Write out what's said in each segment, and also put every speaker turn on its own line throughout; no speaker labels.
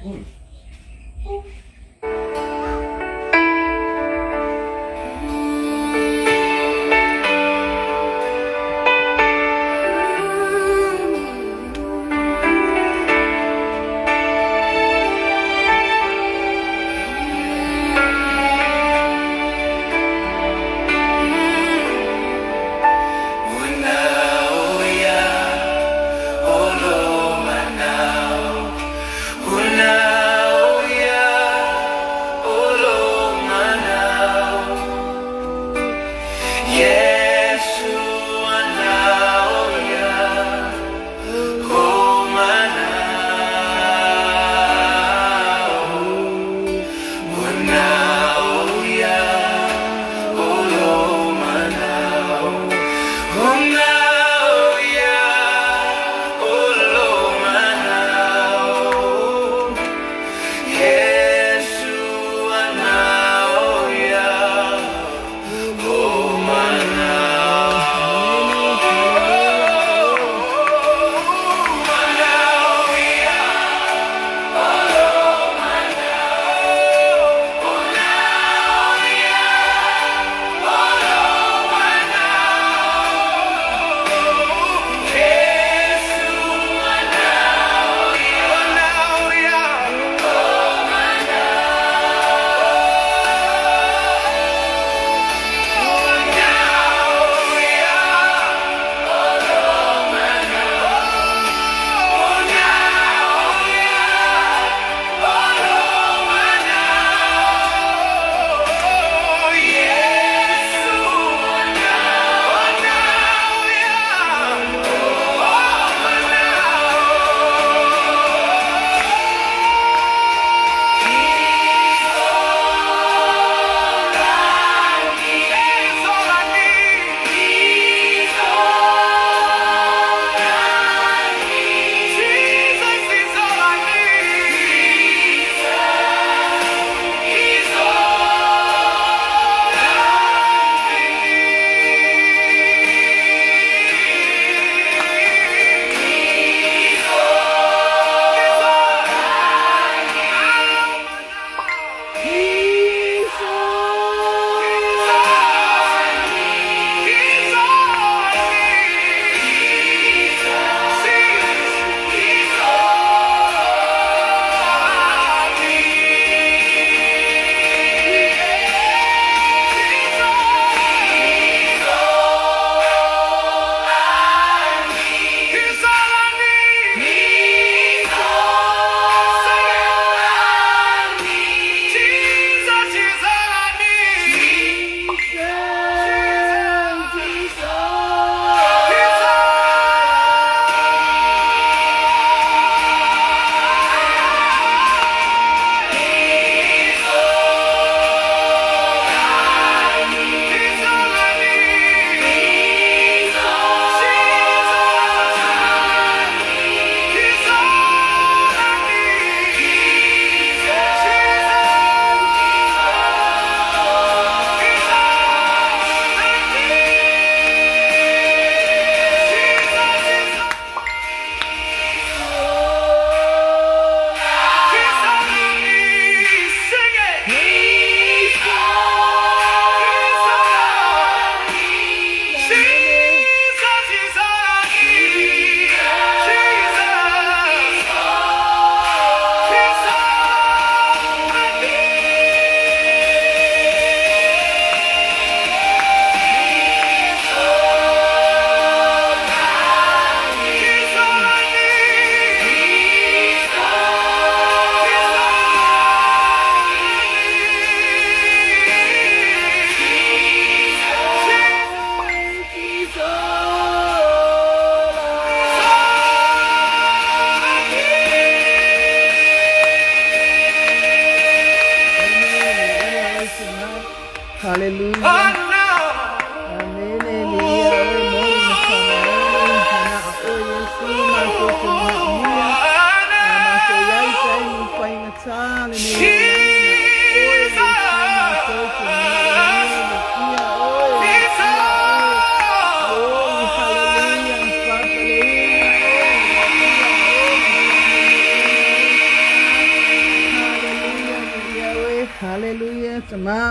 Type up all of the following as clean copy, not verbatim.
Uy.
Una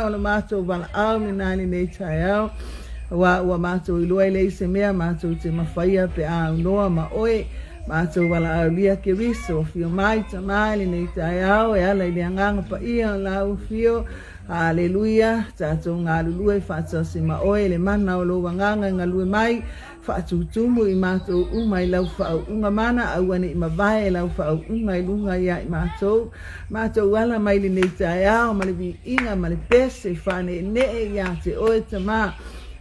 o lo mātou wala au ni nani nei tai au. Ua mātou ilua i lei se mea, mātou te mawhaia pe a unoa ma oe, mātou wala au lia ke riso, fio mai ta mai nei tai au, e ala i le anganga pa ia o lau fio, Haleluia, tātou ngā lulue whātua se ma oe, le mana o lo wanganga ngā lue mai, whaatutumu i mātou umai lau whaau unga mana, au ane i mawai lau whaau unga i lunga ia i mātou. Mātou wala mai li nei tai au, male vi inga, male pese, whane ne e ia te oe ta mā.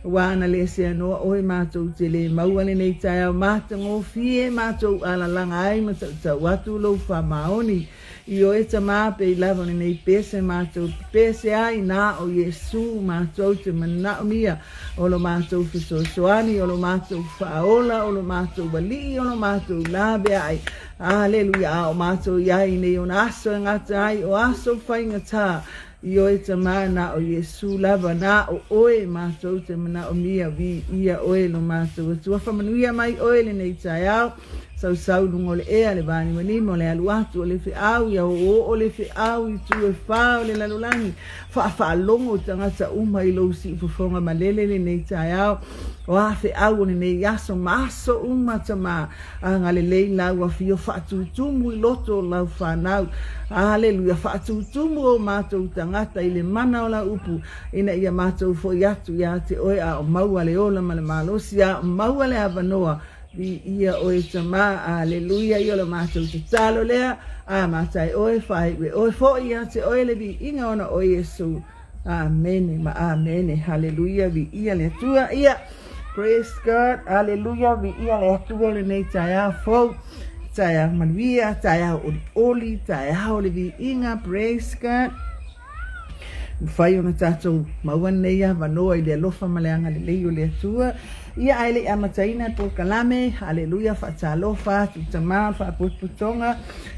Wana le se anoa oe mātou te le mauale nei tai au, mātango fie mātou ala langa ai, matau watu lau wha maoni. I o eta mā pe i lava nei pese mātou pese ai nā o Yesu mātou te mana o mia o lo mātou fisosoani, o lo mātou whaola, o lo mātou wali, o lo mātou labe ai. Aleluia, o mātou iai nei o na aso ngata ai, o aso whainga tā. I o eta mā nā o Yesu lava nā o oe mātou te mana o mia vi ia oe lo mātou. Tua whamanuia mai oe le nei tai au. Sau lungo le ea le vani mani mo le aluatu o le fe au ia o le fe au i tu e whao le lalulangi wha longo tangata uma i lo si fufonga malele le nei tai au o a fe au le nei yaso maso uma tama a ngale lei lau a fio whaatutumu i loto lau whanau Haleluia, whaatutumu o mātou tangata i le mana o la upu ina ia mātou fo iatu ia te oe a o maua le ola ma le malosi a o maua le avanoa vi ia oe tama, aleluia, i o lo mātou te talo lea, a mātai oe whai, we oe fo ia te oe le vi inga ona o Yesu, amene, ma amene, haleluia, vi ia le tua, ia, praise God, haleluia, vi ia le tua le nei tai a fo, tai a manuia, tai a oli, tai a o le vi inga, praise God, whai ona tātou mauan nei a wanoa i le alofa maleanga le lei o le atua. Ia aile a mataina po kalame, haleluia, whaatalofa, tutama, whaapuputonga,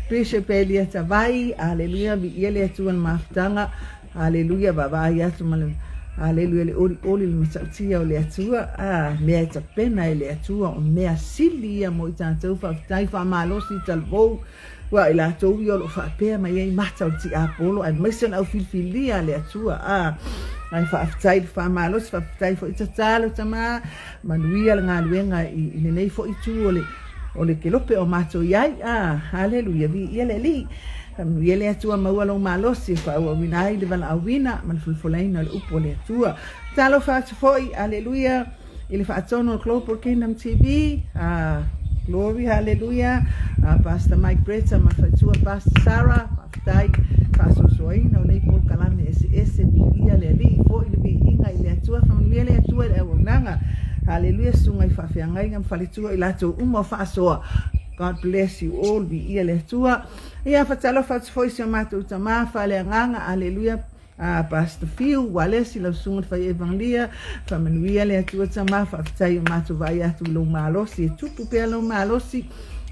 Bishop Elia Tawai, haleluia, vi ia le atua na mafutanga, haleluia, babai atu male, haleluia, le ori le matautia o le atua, mea ta pena e le atua, o mea sili ia mo i tātou whaafutai, whaamalosi talvou, wa ila tau i olo whaapea mai ei matau ti apolo, ai maisen au filfilia le atua, ai whaafutai whaamalos, whaafutai fo ita talo tama, manuia le ngā luenga i le nei fo itu o le kelope o matou iai, haleluia, vi ia le li, ia le atua maua lo malosi, whaua wina ai le vala awina, man fulfulaina le upo le atua, talo whaatufoi, haleluia, i le whaatono o Global Kingdom TV, Glory, hallelujah. Pastor Mike Bretta, mawhaitua Pastor Sarah, mawhaitai, Pastor Soina, o nei pol kalame ese ia le li, fo i le bi inga i le atua, whamanuia le atua i le awananga. Hallelujah, sunga i whawhiangai ngam whalitua i lato uma whaasoa. God bless you all, bi ia le atua. Ia whatalo whatfoisi o mātou tamā, whale anganga, hallelujah. Pastor Phil, walesi lau sunga whai evangelia, whamanuia le atua tama, whaafitai o mātou vai atu lau malosi, e tupu pia lau malosi,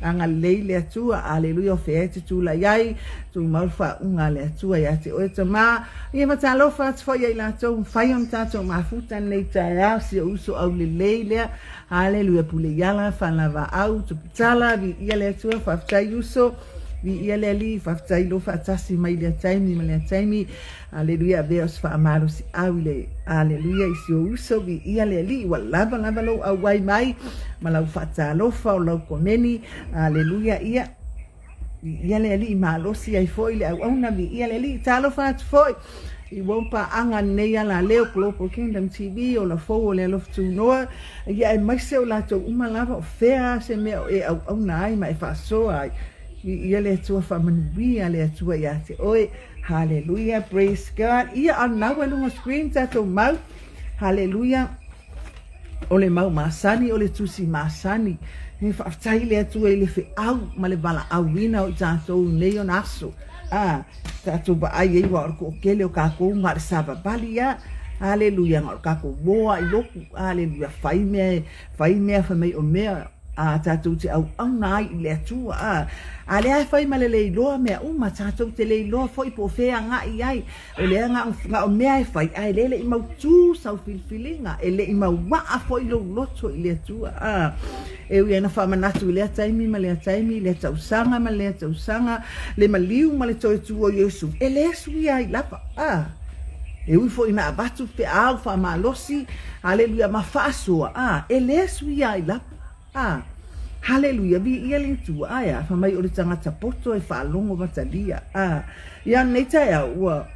anga lei le atua, aleluia, o whaete tu la iai, tu mauwha unga le atua, ia te oe tama, ia matalo whaatwhai ai latou, whai om tātou mafutan nei tai au, si o uso au le lei lea, aleluia, pule iala, whanava au, tupitala, vi ia le atua, whaafitai uso, vi ia le li whaftai lo whaatasi mai le taimi, aleluia, veos whaamaro si au le, aleluia, isi o uso, vi ia le li, wa lava lo au wai mai, ma lau whaatalofa o lau koneni, aleluia, ia le li, ma alosi ai foi le au auna, vi ia le li, talo whaat foi, i wampa anga nei ala leo Global Kingdom TV o la fo o le alof tu noa, ia e maise o lato umalava o whea se mea o e au auna ai, ma e whaasoa ai, ia le atua whamanuia le atua ia te oe, hallelujah, praise God, ia anau e lunga screen tato mau, hallelujah, o le mau masani, o le tusi masani, he whaftai le atua i le whi au, ma le bala awina o tato nei o naso, tato ba ai eiwa orko o kele o kako ngare saba bali ia, hallelujah, ngare kako moa i loku, hallelujah, whai mea whamei o mea, tātou te au nai i le atua, a le ai whai ma le leiloa mea uma, tātou te leiloa fwoi po whea ngā i ai, o lea ngā o mea e whai, ai lele i mau tū sau filfilinga, e le i mau waa fwoi lo loto i le atua, e ui ana whamanatu i lea taimi ma lea taimi, lea tausanga ma lea tausanga, le maliu ma le toi tu o Yesu, e lea sui ai lapa, E ui fo ina abatu pe au fa malosi. Haleluia mafasua. Ele suia ila. Haleluia vi ia le tu aya fa mai o le tangata poto e fa longo batalia. Ia neita ya ua.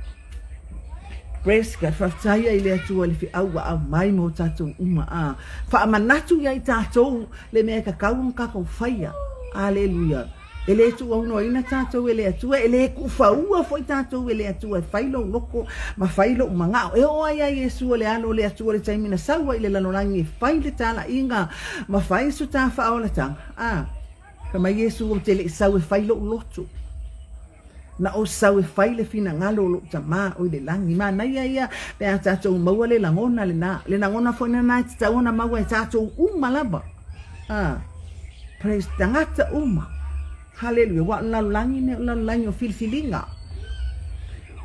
Praise God, whaftaia i lea tua le whiaua au mai mo tātou uma whaamanatu ia i tātou le mea kakau kakau whaia. Alleluia. E le tua uno ina tātou e lea tua, e le kuwhaua fo i tātou e lea tua, e whailo loko, ma whailo umangao. E oa ia Yesu le alo lea tua le taimina sawa i le lanorangi e whaile tāla inga, ma whaiso tā whaola tanga. Kama Yesu o te le sau e whailo ulotu. Na o sau e whaile fina ngalo lo tama o le langi. Ma na ia pe a tātou maua le langona le na. Le langona fo ina nai tataona maua e tātou umalaba. Praise tangata uma. Hallelujah. Wa lalo langi ne lalo langi o filfilinga.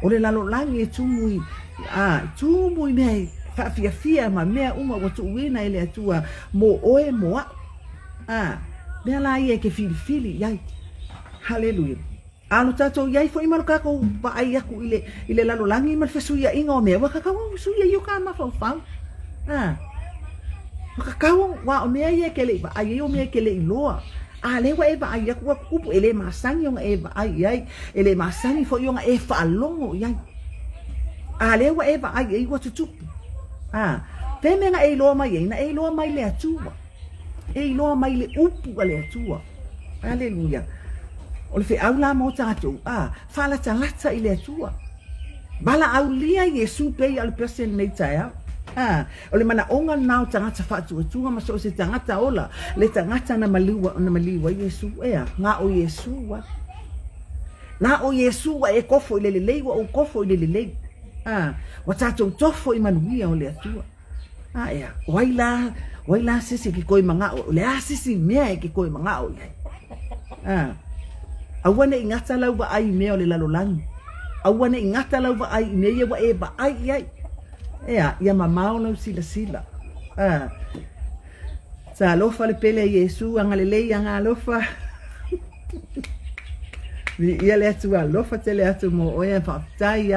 O le lalo langi e tumui. Tumui mea fia ma mea uma watu uina ele atua mo oe moa. Mea la ia ke filfili yai. Hallelujah. Alo tato yai fo imalo kako ba ai aku ile lalo langi mal fesuia inga o mea waka kawa suia yo ka ma fau fau. Waka kawa wa o mea ia kele ba ai o mea kele iloa. Le wa eba ai aku kupu ele masangi o eba ai ele masangi fo yo e fa longo yai. Le wa eba ai wa tutupu. Te menga e loa mai ina e loa mai le atua. E loa mai le upu le atua. Hallelujah. O le whiau la mo tātou, whala tangata i le atua. Bala au lia Yesu pei al pesen nei tai au. O le mana onga nao tangata whaatua tua, ma so se tangata ola, le tangata na maliwa Yesu ea, ngā o Yesu wa. Ngā o Yesu wa e kofo i le lelei wa o kofo i le lelei. Wa tātou tofo i manuia o le atua. Ea, waila sisi ki koi mangao, le asisi mea e ki koi mangao iai. Awane ingata lau ba ai mea le lalo langi. Awane ingata lau ba ai mea wa e ba ai ai. Ia mamao lau sila. Sa alofa le pele Yesu anga lelei anga alofa. Ia le atu alofa te le atu mo oia whaftai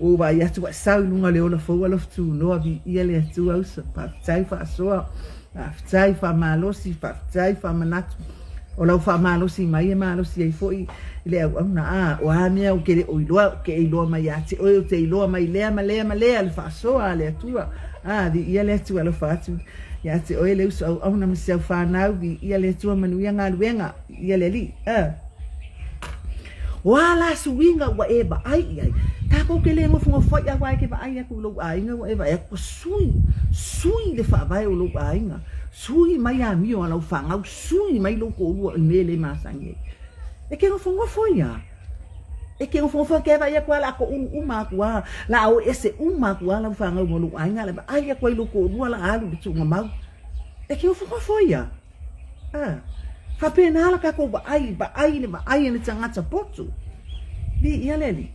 o wa i atu wa sau lunga le ola fau alofa tu noa vi ia le atu ausa. Whaftai whaasoa. Whaftai whamalosi. Whaftai whamanatu. O lau wha malosi mai e malosi ai foi le au na o mea o ke o iloa mai ati o te iloa mai lea le whaasoa le atua di ia le atua lo whaatu ia te o le uso au na masiau whanau vi ia le atua manuia ngā luenga ia le li wala suinga wa eba ai tako ke le ngofunga foi a wai ke ba ai aku lo ainga wa eba e ko sui le whaavai o lo ainga sui mai a mio ala ufanga sui mai lo ko lu mele masange e ke ngo fongo foia e ke ngo fongo ke vai kwa la ko uma kwa la o ese uma kwa la ufanga mo lu ainga la ai kwa lo ko lu ala alu bitu ngama e ke ngo fongo foia fa pena la ka ko ba ai le tangata potu bi ia leli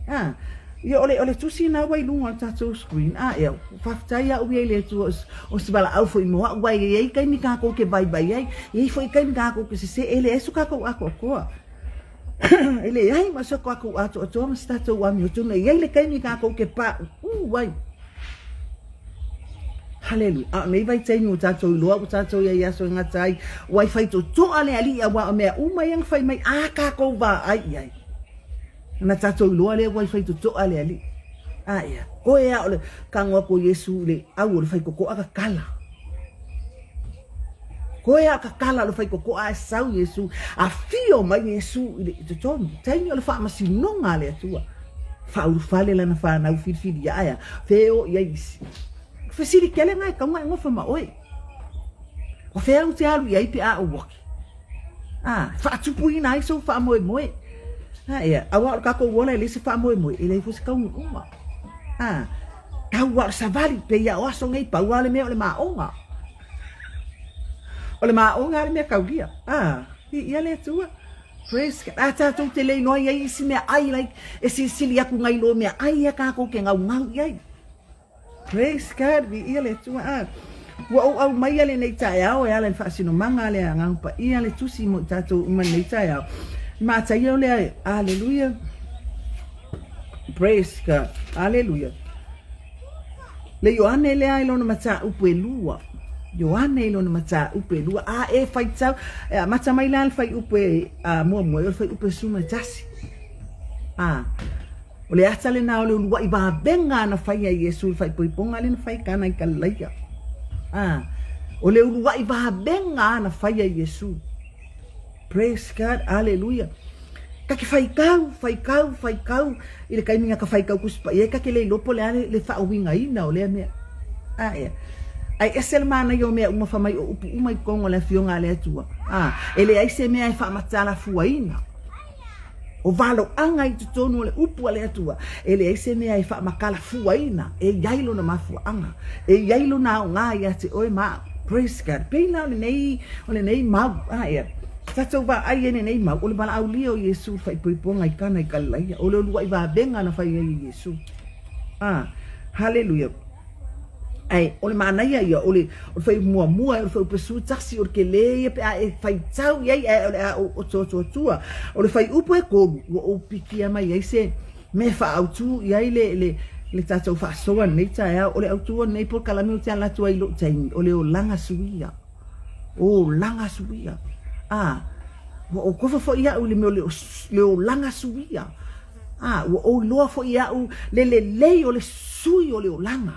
ia ole tusi na wai lunga tatou screen ia whaftai au ia le tu o se bala au foi moa wai ei kai mi ka ko ke bai ai ei foi kai mi ka ko ke se ele esu ka ko ako ele ai ma so ko ako ato ma stato wa mi tu nei ele kai mi ka ko ke pa wai hallelujah me vai tai no tatou loa tatou ia so ngatai wai fai to ale ali wa me uma yang fai mai ka ko ba ai na tatou loa le wai fai to ale ali ia ko ia ole kangwa ko Yesu le au le fai ko aka kala ko ia aka kala le fai ko a sau Yesu a fio mai Yesu le to tai ole fa masi nonga le tua fa u fale la na fa na u fil ia feo ia isi fe siri kele ngai ka ngai ngofa ma oi ko feo te alu ia ipi a o waki fa tupu ina so fa moe ia awa ka ko wona le se fa moe ele fu se ka uma ka wa savali pe ia o so ngai pa wale me ole ma onga le me ka ugia ia le tua praise God ata tu te le no ia isi me ai like e si sili aku ngai lo me ai ka ko ke ngau ia praise God vi ia le tua wa au mai ale nei tai au ia le fa sino manga le ngau pa ia le tusi mo tatu man nei tai au ma tai o le hallelujah praise God hallelujah Le Ioane le ai lona mata upe lua. Ioane lona mata upe lua. E fai tau. Mata mai lan fai upe mua fai upe suma tasi. O le ata le na o le lua i ba benga na fai a Yesu fai poiponga le na fai kana i kalaia. O le lua i ba benga na fai a Yesu. Praise God, hallelujah. Kake fai kau. I le kaiminga ka fai kau kuspa. Ia kake le lopo le ane le fa winga ina o le mea. Ai esel mana yo mea uma famai o upu uma i kongo le fionga le atua. Ele ai se mea i fa matala fuaina. O valo anga i tutonu le upu le atua. Ele ai se mea i fa makala fuaina. E yailo na mafua anga. E yailo na o ngā ia te oi maa. Praise God. Peina o le nei mau. Tatou va ai ene nei mau. O le bala au lio Yesu fai poiponga i kana i kalaia. O le lua i va benga na fai ai Yesu. Hallelujah. Ai, o le manai ia, o le fai mua, o le fai pesu taksi, o le kelea, pe a e fai tau, iai, o tua. O le fai upo e koru, o piki ama iai se, me fa autu, iai le tatou fa soa nei tae, o le autua nei por kalami o tia latu ai lo taini, o le Olaga Suia. O Olaga Suia. O kofa fo ia u le Olaga Suia. O loa fo ia u le o le sui o le Olaga.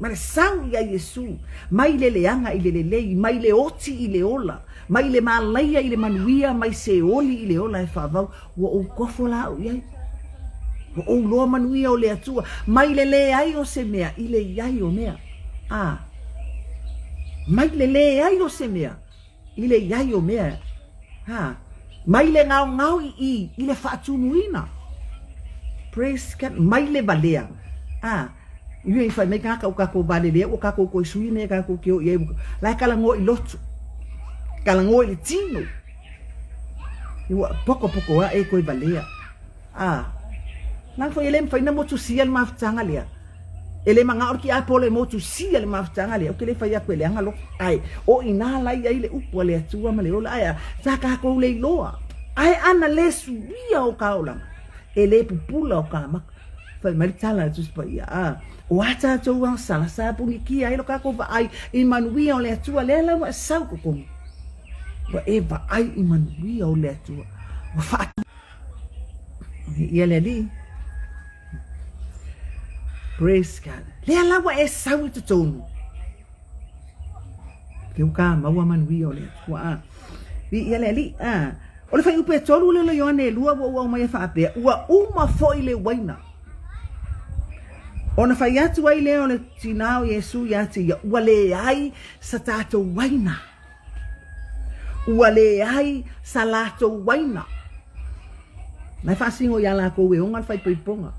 Ma le sau ia Yesu, mai le leanga i le lei, mai le oti i le ola, mai le malaia i le manuia, mai se oli i le ola e whavau, wa o kofo la o iai. Wa o loa manuia o le atua, mai le ai o se mea, i le iai o mea. Mai le ai o se mea, i le iai o mea. Mai le ngau i le whaatunuina. Praise God, mai le balea. Iwe fai me kaka o kako vale le o kako ko sui ne kako ke o ye la kala ngo i lotu kala ngo i tino iwa poko wa e ko i valea na foi ele fai na motu sia le maftanga le ele manga o ki a pole motu sia le maftanga le o ke le fai a kwele anga lo ai o ina la ia ile upo le atua ma le ola ai sa kako le loa ai ana le suia o kaola ele pupula o kama fai maritala tu spa ia o ata tau ang sala sa puni ki ai lo kako va ai i manuia o le atua le la wa sau ko kom wa e va ai i manuia o le atua wa fa ia le li praise God le la wa e sau tu tonu ke uka ma wa manuia o le atua ia le li o le fai upe tolu le yo ne lua wa mai fa pe wa uma fo ile waina. Ona fai atu ai leo le tinao Yesu yati ya wale ai sa tato waina. Wale ai sa lato waina. Nai fasingo ya la ko we onga fai poiponga.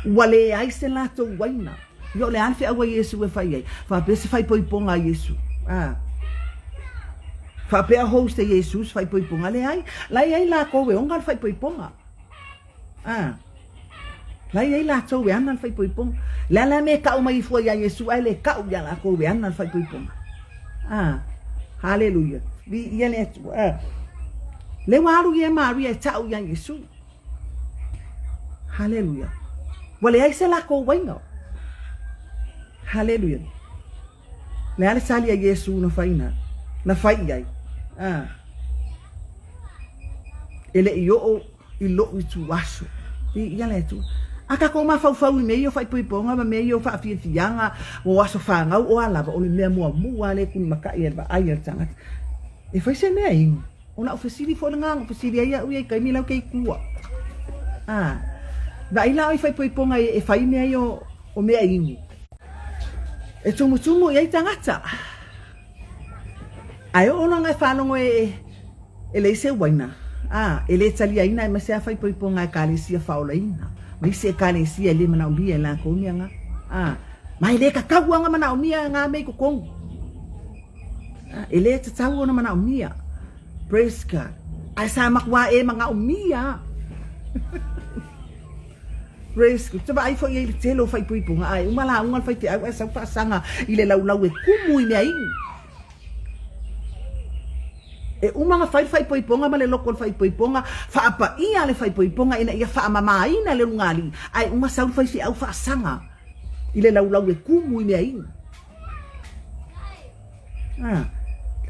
Wale ai se lato waina. Yo le alfi awa Yesu e fai ai. Fa pese fai poiponga Yesu. Fa pe a hoste Jesus fai poiponga le ai. Lai ai la ko we onga fai poiponga. Lai ai la tau we ana fai poipong. La me ka o mai fo ya Yesu ai le ka o ya la ko we ana fai poipong. Hallelujah. Vi ia le le waru ye Maria tau ya Yesu. Hallelujah. Wale ai se la ko waino. Hallelujah. Le ale sali a Yesu na faina. Na fai ai. Ele io i lo i tu waso. Ia le tu. Aka ko ma fau me yo fai poiponga ma me yo fa fianga o aso fanga o ala o le mua le kun maka ia ba ai tanga e fai se nei ona ofisiri fo nga ofisiri ia u kai mi lau kai kua ba ila fai poiponga e fai me yo o me ai e tumu ia tangata ai ona nga fa no e le se waina ele tali ina ma se fai poiponga ka le sia faulaina mai se kale sia le mana ulia la ko mianga mai le ka kawa nga mana umia nga me ko kong ele te tau na mana umia praise God ai sa makwa e mga umia praise God taba ai fo ye telo fai puipunga ai umala ungal fai te ai sa fa sanga ile lau e kumu ile ai e uma nga fai poiponga ma le lokol fai poiponga fa apa ia le fai poiponga ina ia fa mama ina le ngali ai uma sau fai si au fa sanga Ile lau e kumu ile ai.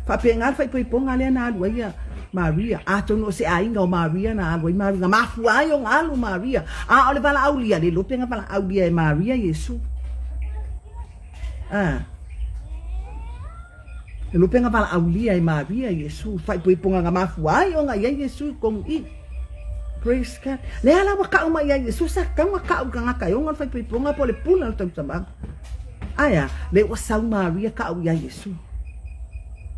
Fa penga fa ponga le na alu ia Maria. Ato no se ainga o Maria na alu Maria. Mafu ai o alu Maria. Ole bala aulia le lo penga bala aulia e Maria Yesu. Le lo penga bala aulia e Maria Yesu. Fa ponga nga mafu ai o nga ia Yesu kong i. Praise God. Le ala waka uma ia Yesu sa kang waka u nga kayo nga fa ponga po le pula tau tambang. Aya le wasau Maria ka u ia Yesu.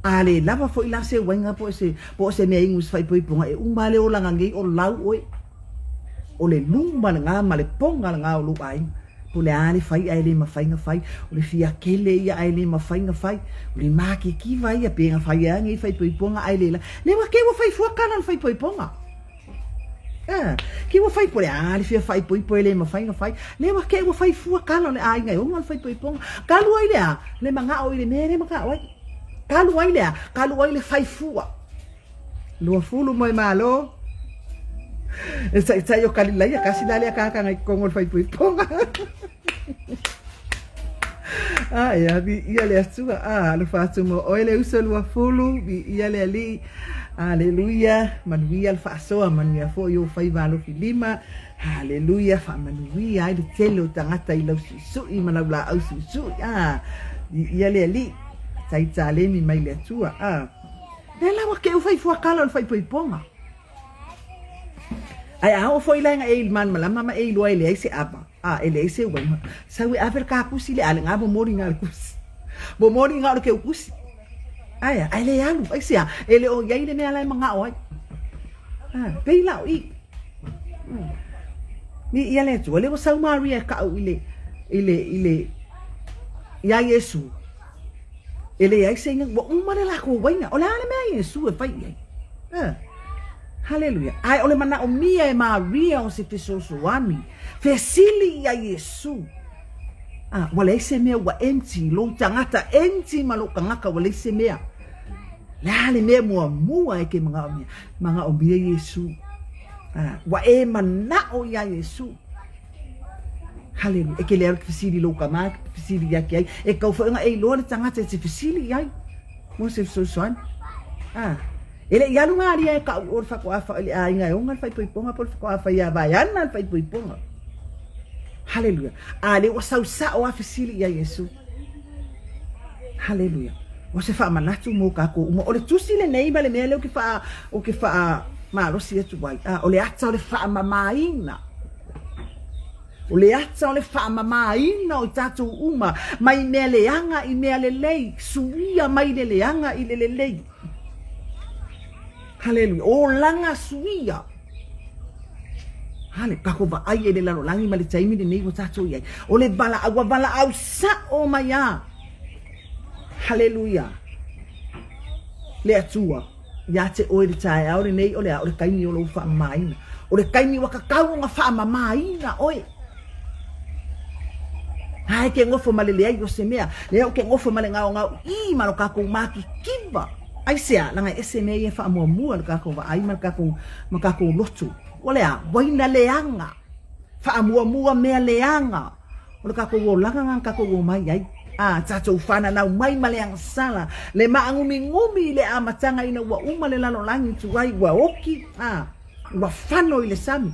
Ale lava foi la se wenga po se me ingus fai ponga e umale o langa ngi o lau oi o le lumba nga male ponga nga o lu ai po le ani fai ai le mafai nga fai o le fia kele ia ai le mafai nga fai o le maki ki vai a pe nga fai ai ngi fai ponga ai le la le wa ke wo fai fu kana fai ponga ki wo fai po le ani fia fai po le mafai nga fai le wa ke wo fai fu kana le ai ngai o ngal fai ponga kalu ai le manga o le mere manga oi kalu ai le fai fua lua fulu moi malo sa yo kalila ya kasi dali ka ngai kongol fai ponga ya bi ia le atua lo fatu mo oile uso lua fulu bi ia le ali haleluya manuia al faso manuia fo yo fai valo filima haleluya fa manuia ai le telo tangata i lo su i malaula au su ia le ali tai tale mi mai le tua le la wa ke u fai fu kala fai ponga ai a o foi la nga e man malama ma e lo ele se apa ele se wa sa we aver ka kusi le ale nga bo mori nga kusi bo mori nga ke kusi ai le alu ai se ele o ya ile me ala manga oi pe la i ni ia le tu le wa sa Maria ka ile ya Yesu ele ai senga bo umare la ko waina ole ale me Yesu e fai haleluya ai ole mana o mia e Maria o se fesosoani fesili ya Yesu wale se me wa enti lo tangata enti malo kangaka wale se me la le me mua e ke manga o mia Yesu wa e mana o ya Yesu haleluya e ke le fesili lo kama fesili ya ke e ka fa nga e lo le tangata se fesili ya mo se fesosoani ele ia lunga dia ka or fa ko afa ele ai ngai onga fai ponga por ko afa ia baiana fai ponga haleluya ale o sa o afisili ya Yesu haleluya o se fa manatu mo ka ko mo ole tusile nei bale mele o ke fa ma ro si tu bai ole atsa ole fa mamaina ole atsa ole fa mamaina o tatu uma mai mele anga i mele lei suia mai le anga i le lei haleluya o langa suia hale kako ba ai ele la langi mali taimi de nei wata to ye ole bala au sa o maya haleluya le atua ya te o le tai au nei ole kaini o lo fa maina ole kaini waka kau nga fa maina oi ai ke ngofo male le ai o se mea le o ke ngofo male ngao i malo kako maki kiba ai sea langa SMA e fa mua ka ko va ai marka ko lotu ole a waina leanga fa mua me leanga ole ka ko langa ka ko mai ai tato fana na mai maleang sala le ngumi le amatanga ina wa le lalo langi tu ai wa oki wa fano ile sami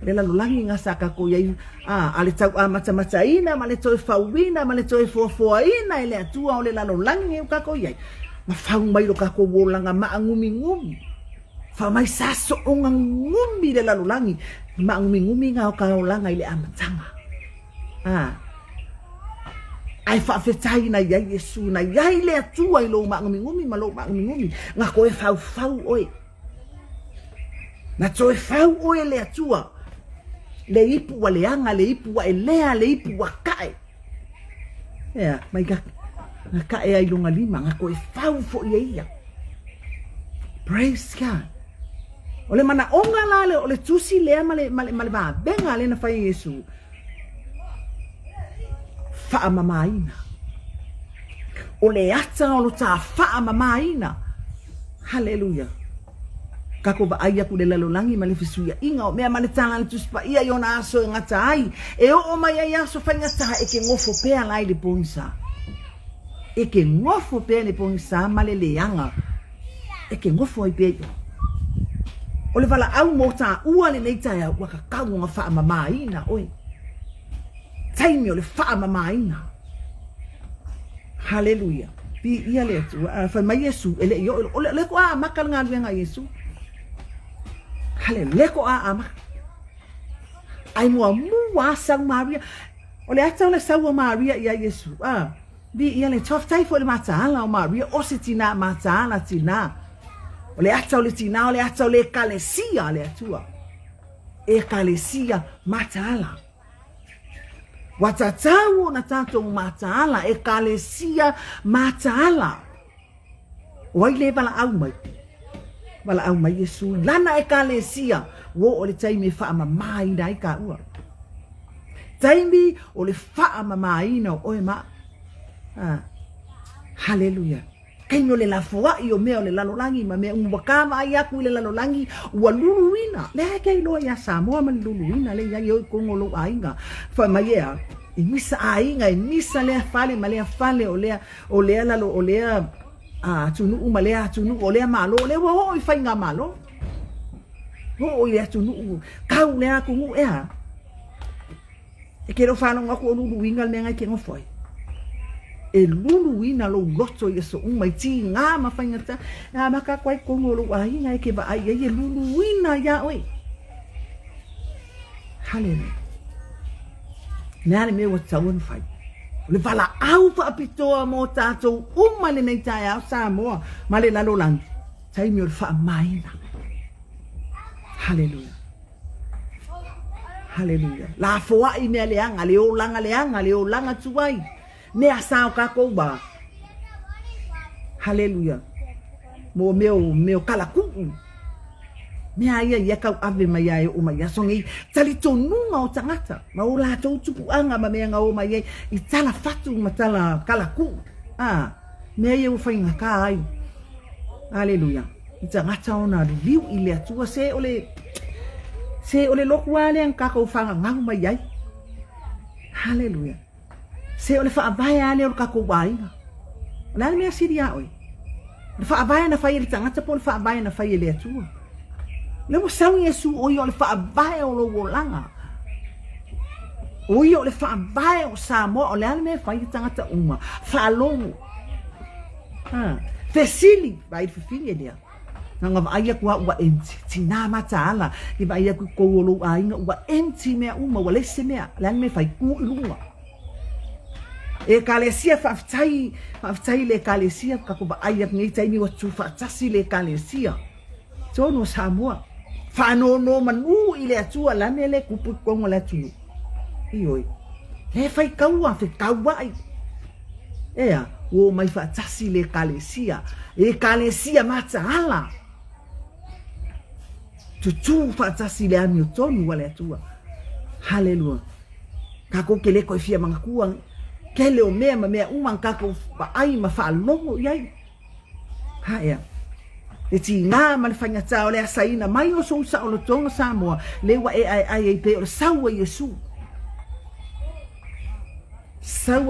le lalo langi ngasa ka ko ai ale tau mata ina male to fawina male to fofoina ile atua ole lalo langi ka ko ai mafang mai lo ka ko wolanga ngumi fa mai saso onga ngumi le lalulangi ngumi nga ka langa ile amatanga ai fa fetai na ya Yesu na ya ile atua ilo ngumi malo ngumi nga ko e fau oi na to e fau oi le atua le ipu wa le anga le ipu wa elea le ipu wa kai mai ga ka e ai lunga lima nga ko e fau fo ia praise God ole mana onga lale ole tusi le male ba benga le na fa Yesu fa mamaina ole ata o ta fa mamaina haleluya kako ba ai aku le lalolangi ma le fesuia inga o mea male tala le tuspa ia i ona aso e ngata ai e o mai ai aso fai ngata e ke ngofo pea lai le ponisa e ke ngofo pea le ponisa ma le leanga e ke ngofo ai pea o le vala au mo ta ua le nei tai ua ka kau nga wha mamaina oi taimi o le wha mamaina haleluia pi ia le atu fa mai Yesu ele yo le ko a makal nga luenga Yesu haleluia ko a ama ai mo mua sang Maria o le ata le saua Maria ia Yesu bi ia le toftai fo le mataala o Maria o se tina mataala tina o le ata le tina o le ata le kalesia le atua e kalesia mataala watatau na tato mataala e kalesia mataala wai le bala au mai Yesu lana e kalesia wo o le taimi fa mai dai ka ua taimi o le fa mai no o e ma haleluya kaino le la foa i o mea o le lalolangi ma mea umbakama ai aku le lalolangi ua luluina le kei loa ia Samoa ma luluina le ia i kongo lo ainga fa mai ea i misa ainga i misa lea fale ma lea fale o lea lalo o lea tunu ma lea tunu o lea malo le wo i fainga malo wo i lea tunu kau lea kungu ea e kero whanau ngaku o luluinga le ngai ke ngofoi e lulu ina lo loto ia so mai ti nga ma fangata maka kwai kongo lo ai nga ke ba ai e lulu ina ya oi haleluya nani me wa tawon fai le vala au fa pitoa mo tato le nei tai au Samoa ma le lalo lang tai mi o fa mai na haleluya haleluya la foa i me le anga le o langa tuai ne asao ka ko ba haleluya mo meu kala ku me ai ia ka ave mai ai o mai asongi tali tonunga o tangata ma o la to tupu anga ma me nga o mai i tala fatu ma tala kala ku me ai o fainga ka ai haleluya i tangata ona liu i le atua se ole lokuale an ka ko fanga ngau mai ai haleluya se ole fa vai ale o kako bai na me asiria oi fa vai na fai le tangata po fa vai na fai le atua le mo sang Yesu oi ole fa vai o lo langa oi ole fa vai o Samoa ole me fai tangata uma fa longo fesili vai fifini dia nga vai ku wa enti tina mataala i vai ku ko lo ai nga wa enti me uma wale se me la me fai ku lunga e kalesia faftai le kalesia kako ba ai ngai tai ni watu fatasi le kalesia tono Samoa fa no manu ile atua la mele kupu kongo la tunu ioi he fai kaua fe kaua ai ea o mai fatasi le kalesia e kalesia mataala tu fatasi le ami tonu wala atua haleluya kako kele ko fia mangakuang kele o mea ma mea umang kako pa ai ma fa longo yai haia e ti nga ma fanga tao le asaina mai o so sa o lo tonga Samoa le wa ai pe o sawa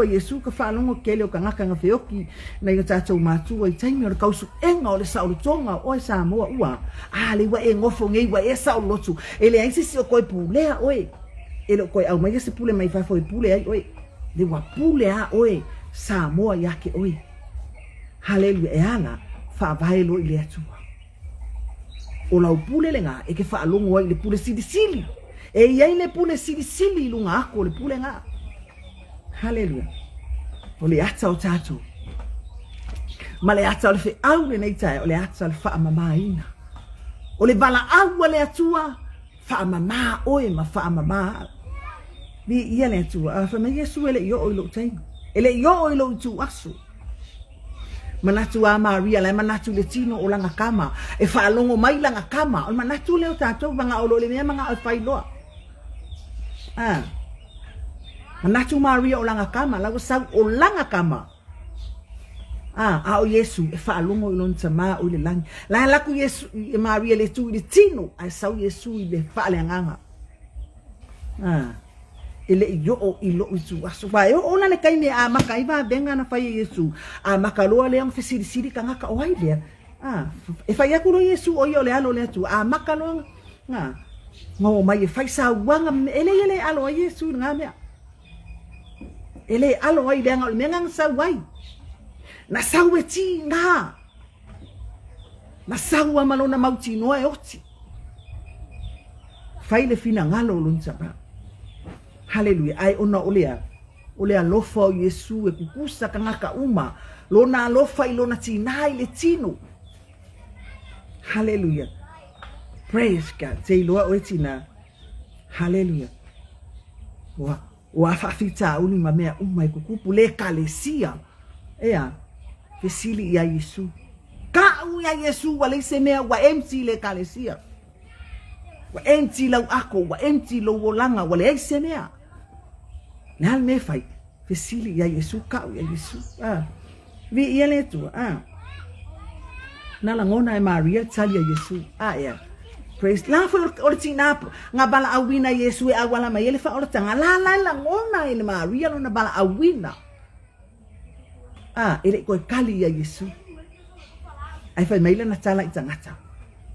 Yesu ka fa longo kele o kanga kanga feoki na yo tato matu ai taimi o kausu enga o le sa o tonga o Samoa ua le wa e ngofo ngei wa e sa o lotu ele ai sisi o koi pulea oe ele koi au mai se pule mai fa foi pule ai oe le wapule oe Samoa yake oe haleluya e ala fa vai lo ile atua o la pule lenga e ke fa longo le pule sili e ia le pule sili lunga ako le pule nga haleluya o le ata o tato ma le ata o le fe au le nei tai o le ata le fa mamaina o le bala au le atua fa mama oe ma fa mama bi ia le atua fa me Yesu ele yo o lo tai ele yo o lo tu asu manatu a Maria la manatu le tino o langa kama e fa longo mai langa kama o manatu le o tato manga o lo le manga o fai loa manatu Maria o langa kama la sa o langa kama o Yesu e whaalongo ilon tama o le langi. La laku Yesu e Maria le tu i le tino, ai sau Yesu i le whaale anganga. Ele i yo i lo i tu aso. Wai o ona le kaine a maka iwa benga na whai Yesu. A maka loa leang whesiri siri ka ngaka o haidea. E whai aku lo Yesu o i o le alo le tu. A maka loa ngō mai e whai sa wanga ele alo a Yesu ngā mea. Ele alo ai leanga o le mengang sa wai. Na sau e ti ngā. Na sau a malona mauti noa e oti. Whai le fina ngalo lunta ba. Hallelujah. Ai ona olea lofa o Yesu e kukusa ka ngaka uma. Lona lofa i lona tina i le tino. Hallelujah. Praise God. Te iloa o e tina. Hallelujah. Wa fafita uni ma mea uma i kukupu le kalesia. Ea. Fesili ia Yesu. Kau ia Yesu wa leise mea wa emti le kalesia. Wa emti lau ako, wa emti lau wolanga, wa leise mea. Nal me fai. Fesili ia Yesu, kau ia Yesu. Vi ia le tu. Nala ngona e Maria tali ia Yesu. Ea. Praise. La fo ortina nga bala awina Yesu e awala ma ele fa ortanga. La ngona e Maria lona bala awina. Ele koe kali ia Yesu. Ai fai maila na tala i tangata.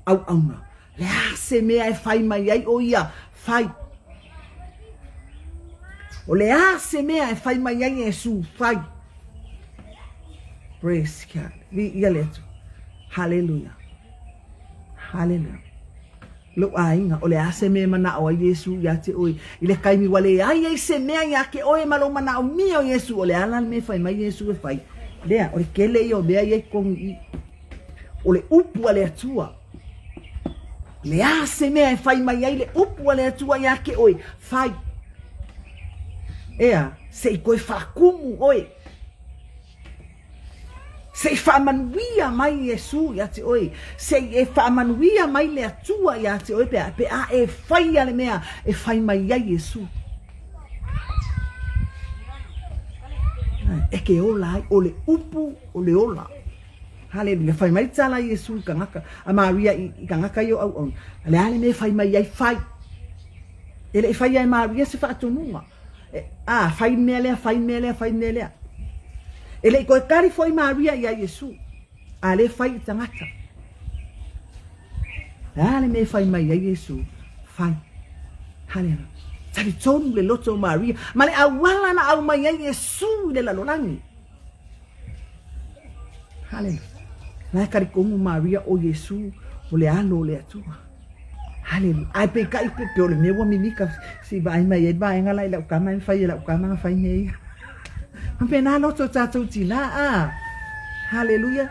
Au na. Lea se mea e fai mai ai o ia. Fai. O lea se mea e fai mai ai Yesu. Fai. Praise God. Vi ia letu. Hallelujah. Hallelujah. Lo ainga o lea se mea mana o Yesu ia te oi. Ile kaimi wale ai se mea ia ke oe malo mana o mi o Yesu. O lea lan me fai mai Yesu e fai. Lea, o le kele i o mea iei kongi i. O le upu a le atua. Lea se mea e fai mai ai le upu a le atua ia ke oi. Fai. Ea, se i koe whakumu oi. Se i whamanuia mai Yesu ia te oi. Se i whamanuia mai le atua ia te oi. Pe a e fai ale mea e fai mai ai Yesu. E ke ola ai, o le upu, o le ola. Hallelujah. Fai mai tala Yesu ka ngaka. A Maria i ka ngaka yo au au. Ale ale me fai mai ai fai. Ele i fai ai Maria se whaatonunga. Fai melea, fai melea, fai melea. Ele i koe kari foi Maria i a Yesu. Ale fai i tangata. Ale me fai mai ai Yesu. Fai. Hallelujah. Tari tonu le loto Maria. Ma le awala na au mai ai Yesu le lalolangi. Hallelujah. Lai kari kongu Maria o Yesu o le alo le atua. Hallelujah. Ai pe kai pe o le mewa mimika si vai mai e vai ngala ila ukama fai ila ukama fai nei. Ampe na loto tatou tina. Hallelujah.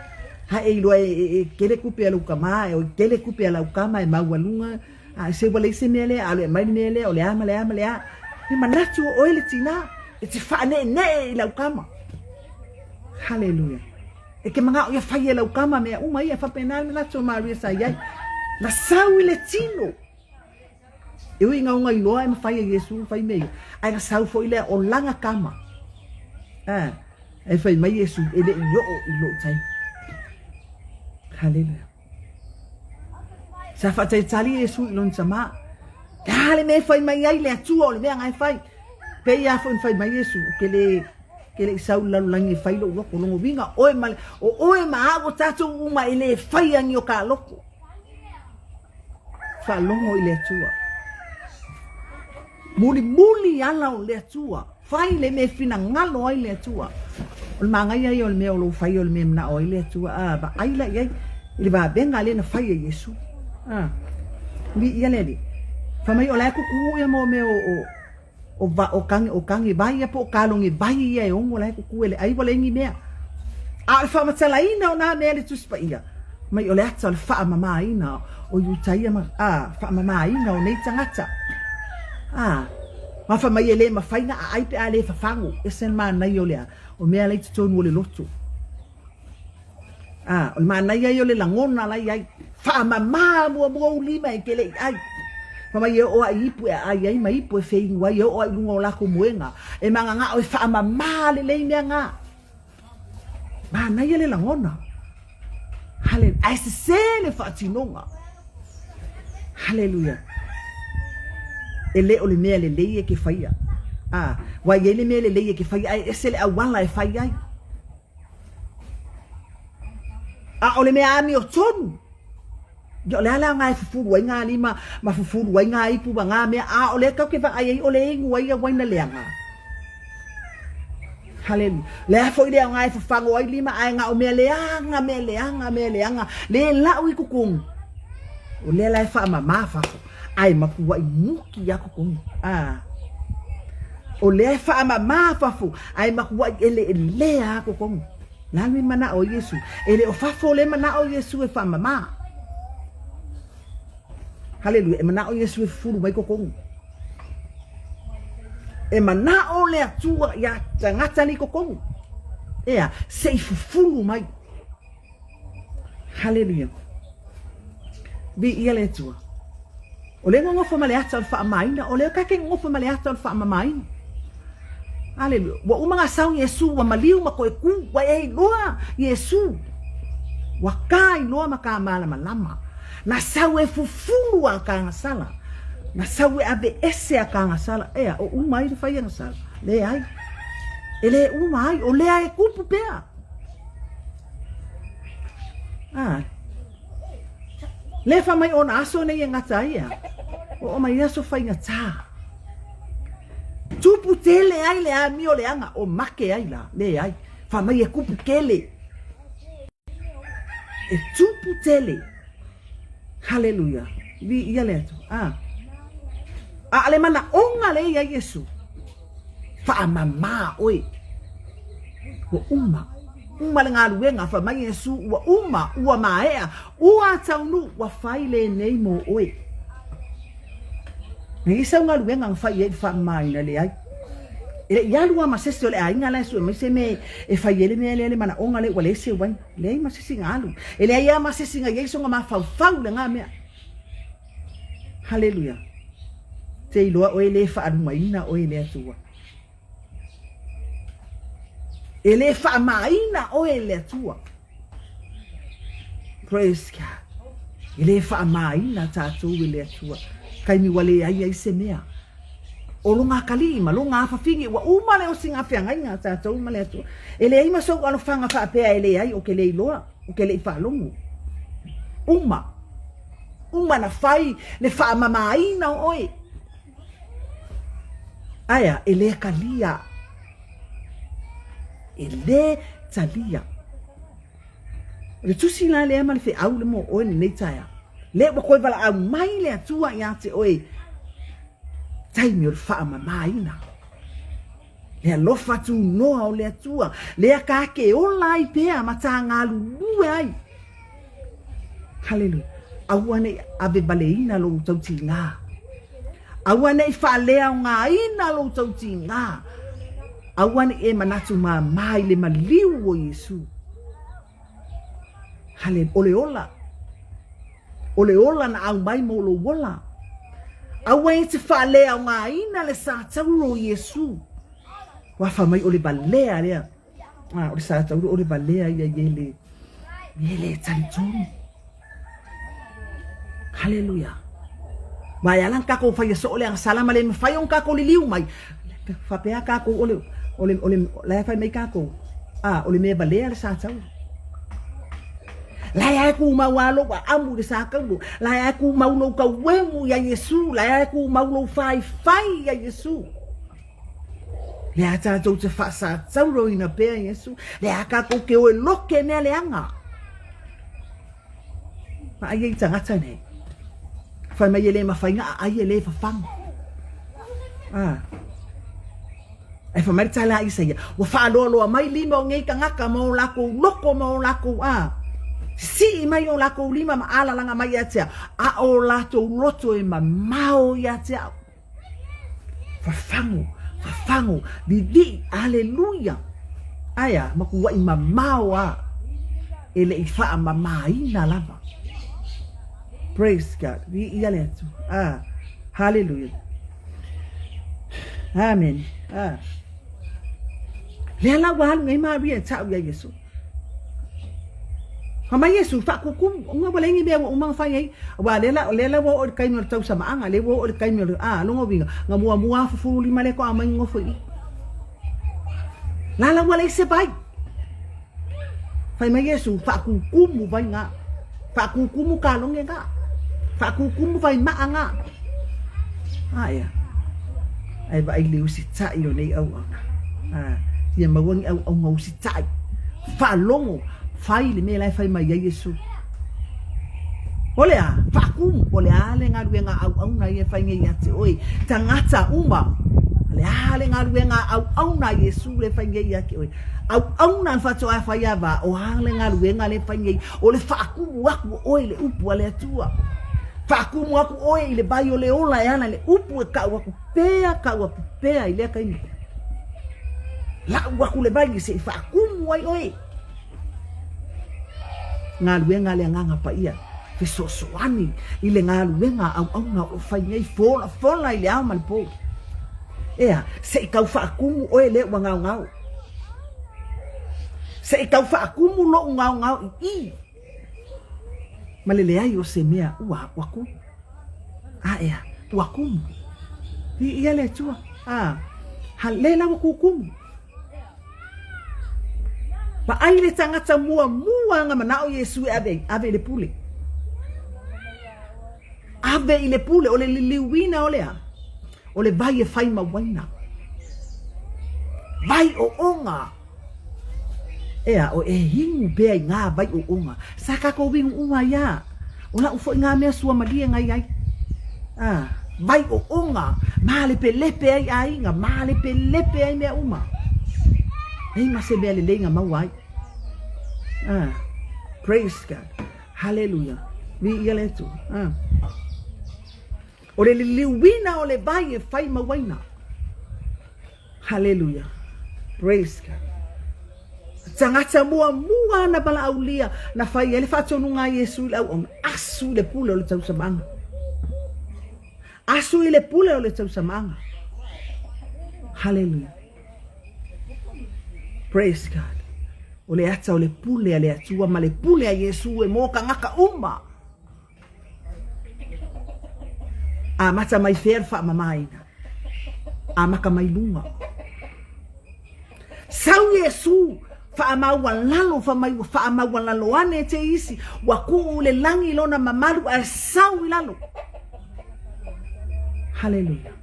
Ha e lo e kele kupe ala ukama e kele kupe ala ukama e mawalunga. Se wale se mele ale mai mele o le ama le ama le a ni manatu o ele tina e te fa ne la ukama. Hallelujah. E ke manga o ia fai la ukama me uma ia fa penal na to Maria sai ai na sau le tino e ui nga unga iloa e ma fai Yesu fai me ai na sau fo ile o langa kama e fai mai Yesu ele ilo tai. Hallelujah. Sa fatai tali Yesu ilon sama. Dale me fai mai ai le atua o le mea ngai fai. Pe ia fai mai Yesu kele sau lalulangi fai lo loko longo vinga oe ma ago tatu uma ele fai angi o ka loko. Fa longo ile atua. Muli ala o le atua. Fai le me fina ngalo ai le atua. O le mangai ai o le mea o lo fai o le mea mna o ile atua. Ba ai la iai. Ile ba benga le na fai a Yesu. Li ia leli. Fa mai o la kuku ia mo me o kangi vai po kalongi vai ia e ongo la kuku ele ai wale ngi mea. A fa matala ina o na me le tuspa ia. Mai o le ata o le fa mama ina o yutai ma fa mama ina o nei tangata. Ma fa mai ele ma faina ai pe ale fa fangu esen ma na yo le o me ale tonu le loto. O ma na yo le langona la ai fa mama mo lima e kele ai mama ye o ai pu ai mai pu fe ngwa ye o ai lungo la ko muenga e manga nga o fa mama le nga Ma na yele la ngona. Hallelujah. Ai se sele fatinonga. Hallelujah. Ele ole mea le leie ke faia. Wa yele mea le leie ke faia. Ai esele awala e faia. Ole mea ami o tonu. Yo le ala ngai fufu wa nga ni ma fufu wa nga ipu ba nga me ole ka ke va ai ole ngwa ia wa na leanga. Hallelujah. Le fo ile ngai fufango ai lima ai nga o me leanga le la wi kukung. Ole la fa mama fa. Ai makuwa imuki ya kukung. Ole fa mama fa fu. Ai makuwa ele ya kukung. Nami mana o Yesu. Ele o fafo le mana o Yesu e fa mama. Hallelujah. E mana o Yesu e furu mai kokong. E mana o le atua ya tangata ni kokong. Ea, se furu mai. Hallelujah. Bi ia le tua. O le ngofa male ata o fa maina. O le kake ngofa male ata o fa maina. Hallelujah. Wa umanga sau Yesu wa maliu makoe ku wa loa Yesu. Wa kai loa makamala malama. Na sau e fufulu a sala. Na sau e abe ese a sala. Ea o umai de fai sala. Le ai. Ele umai o le ai kupu pea. Le fa mai ona aso ne ngata ia. O mai aso fai ngata. Tupu tele ai le ami o le anga o make ai la le ai fa mai e kupu kele e tupu tele. Hallelujah. Vi ia le tu ale mana onga le ia Yesu fa mama oi o uma le ngaluenga fa mai Yesu ua maea ua taunu wa faile nei mo oi. Ni sa nga luenga nga fai e fa mai na le ai. Ele ia lua masese ole ai ngala su me se me e fai ele me ele mana onga le wale se wan. Le masese ngalu. Ele ia masese nga Yesu nga ma fau le nga me. Hallelujah. Te loa o ele fa anu mai na o ele atua. Ele fa mai na o ele atua. Praise God. Ele fa mai na tatu ele atua. Kai mi wale ai se mea. O longa kalima, longa fafingi, wa umale o singa fianga inga tata umale atu. Ele ai maso alo fanga fa pea ele ai o ke le loa, o ke le fa longu. Uma na fai le fa mama ai na oi. Aya, ele kalia. Ele talia. Le tusi la le ama le fe au le mo o ne taia. Le wa koe wala au mai le atua ia te oe. Taimi o le wha mamaina. Le alofa tu noa o le atua. Le a kake o lai pea ma tā ngā lulue ai. Hallelujah. Awane ave baleina lo tauti ngā. Awane i wha lea o ngā ina lo tauti ngā. Awane e manatu ma mai le maliu o Yesu. Hallelujah. Ole ola na au mai mo lo wola. Awe te whalea o ngā ina le sātauro Yesu. Wafa mai ole balea lea. Ole sātauro ole balea ia yele. Yele talitonu. Hallelujah. Mai alang kako whai so ole ang salama le mwhai on kako li liu mai. Whapea kako ole lea whai mai kako. Ole mea balea le sātauro. Lai aku mau alo wa amu de sakau. Lai aku mau no ka wemu ya Yesu. Lai aku mau no fai ya Yesu. Le ata tau te whasa tauro ina pea Yesu. Le aka ko ke oe loke nea le anga. Ma ai ei tangata ne. Whai mai ele ma whai ngā ai ele whawhanga. Ai wha marita la isa ia. Wa whaaloa mai lima o ngei ka ngaka mau lako loko mau lako si mai o lako lima ma ala langa mai atea a o lato loto e ma mau atea fafango bibi haleluya aya makuwa i ma mau ele i fa ma mai na lava praise God vi ia letu hallelujah amen le ala wa ngai ma bi ta ya Yesu Mama Yesu fa kukum nga wala ngi be umang fa yai wa lela wo o kai no tau sama anga le wo o kai no longo winga nga mua fu lima le ko amai ngo foi la wala se bai fa ma Yesu fa kukum vai nga fa kukum ka longe nga fa kukum vai ma anga ya ai ba liu si tai yo nei au ia mawangi au ngau si tai fa longo fai le me lai fai mai Yesu ole a fakum ole ale nga ruenga au na ye fai ngai ate oi tangata uma le ale nga ruenga au na Yesu le fai ngai ake oi au na fato a fai ava o ale nga ruenga le fai ngai ole fakum waku oi le upu ale atua fakum waku oi le bai ole ola yana le upu ka waku pea ile kai la waku le bai se fakum oi ngaluenga le nganga pa ia fe sosoani ile ngaluenga au na o fai nei fola ile au malpo ea se kau fa akumu o ele wa ngau se kau fa akumu lo ngau I malele ai o se mea waku ea wakumu ia le tua halela wakukumu pa ai le tangata mua nga manao Yesu ave le pule ole liwina ole vai e fai mawaina vai o onga ea o hingu bea nga vai o onga saka ko wingu uma ya ola ufo nga mea sua madia ngai vai o onga male pelepe ai nga male pelepe ai mea uma ei mase bea le lenga mawai praise God hallelujah mi yele tu ole liwina ole vai e fai mawaina hallelujah praise God tangata mua na bala aulia na fai ele fato nunga Yesu au asu le pule ole tau samanga asu ile pule ole tau samanga hallelujah praise God ole ata ole pule ale atua male pule a Yesu e moka ngaka uma mata mai ferfa mamaina maka mai lunga sau Yesu fa amawalalo fa amawalalo ane te isi waku le langi lona mamalu a sau ilalo hallelujah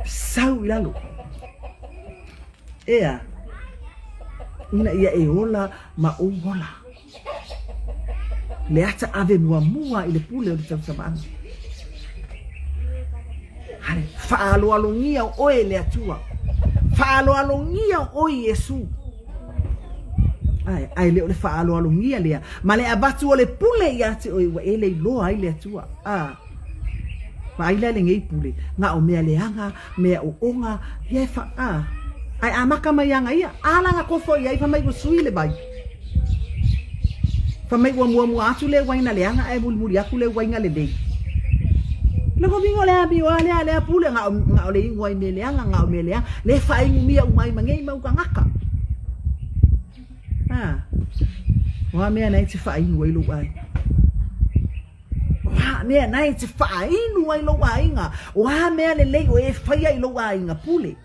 sau ilalo ea ina ia e ola ma ola le ata ave mua ile pule o tau samanga hale fa alo alongia o ele atua fa alo alongia o Yesu ai le ole fa alo alongia le male abatu ole pule ya te o ele lo ai le atua fa ile le ngai pule nga o mea le anga mea o onga ye fa ai amaka mai anga ia ala nga kofo ia fa mai go suile bai fa mai wa mua atu le waina le anga ai bulmuri aku le waina le dei le ko bingo le abi wa le pule nga le ngoi me le anga nga me le fa mia umai mangai mau ka ngaka wa me na ti fa ngoi lo ai wa me na ti fa ngoi lo ai nga wa me le o e fa ia lo ai nga pule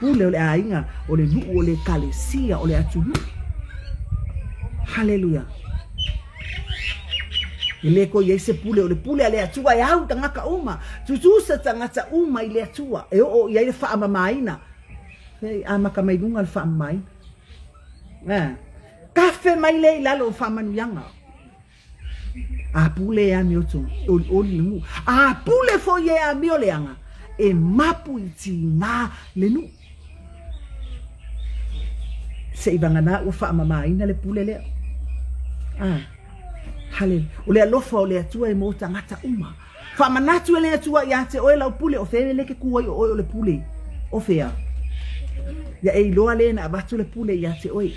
ole ainga ole lu ole kalesia ole atu hallelujah ile ko yese pule ole pule ale atua ya au tangaka uma tutusa tangata uma ile atua e o ia fa amamaina amaka mai dunga fa mai kafe mai le lalo fa manuyanga pule ya mioto oli mu pule fo ye a mioleanga e mapu itinga lenu se ibangana ufa amamaina le pule le hale ole alofa ole atua e mota ngata uma fa manatu ele atua ya te oela pule o fele ke ku o le pule o fea ya e lo ale na abatu le pule ya te oi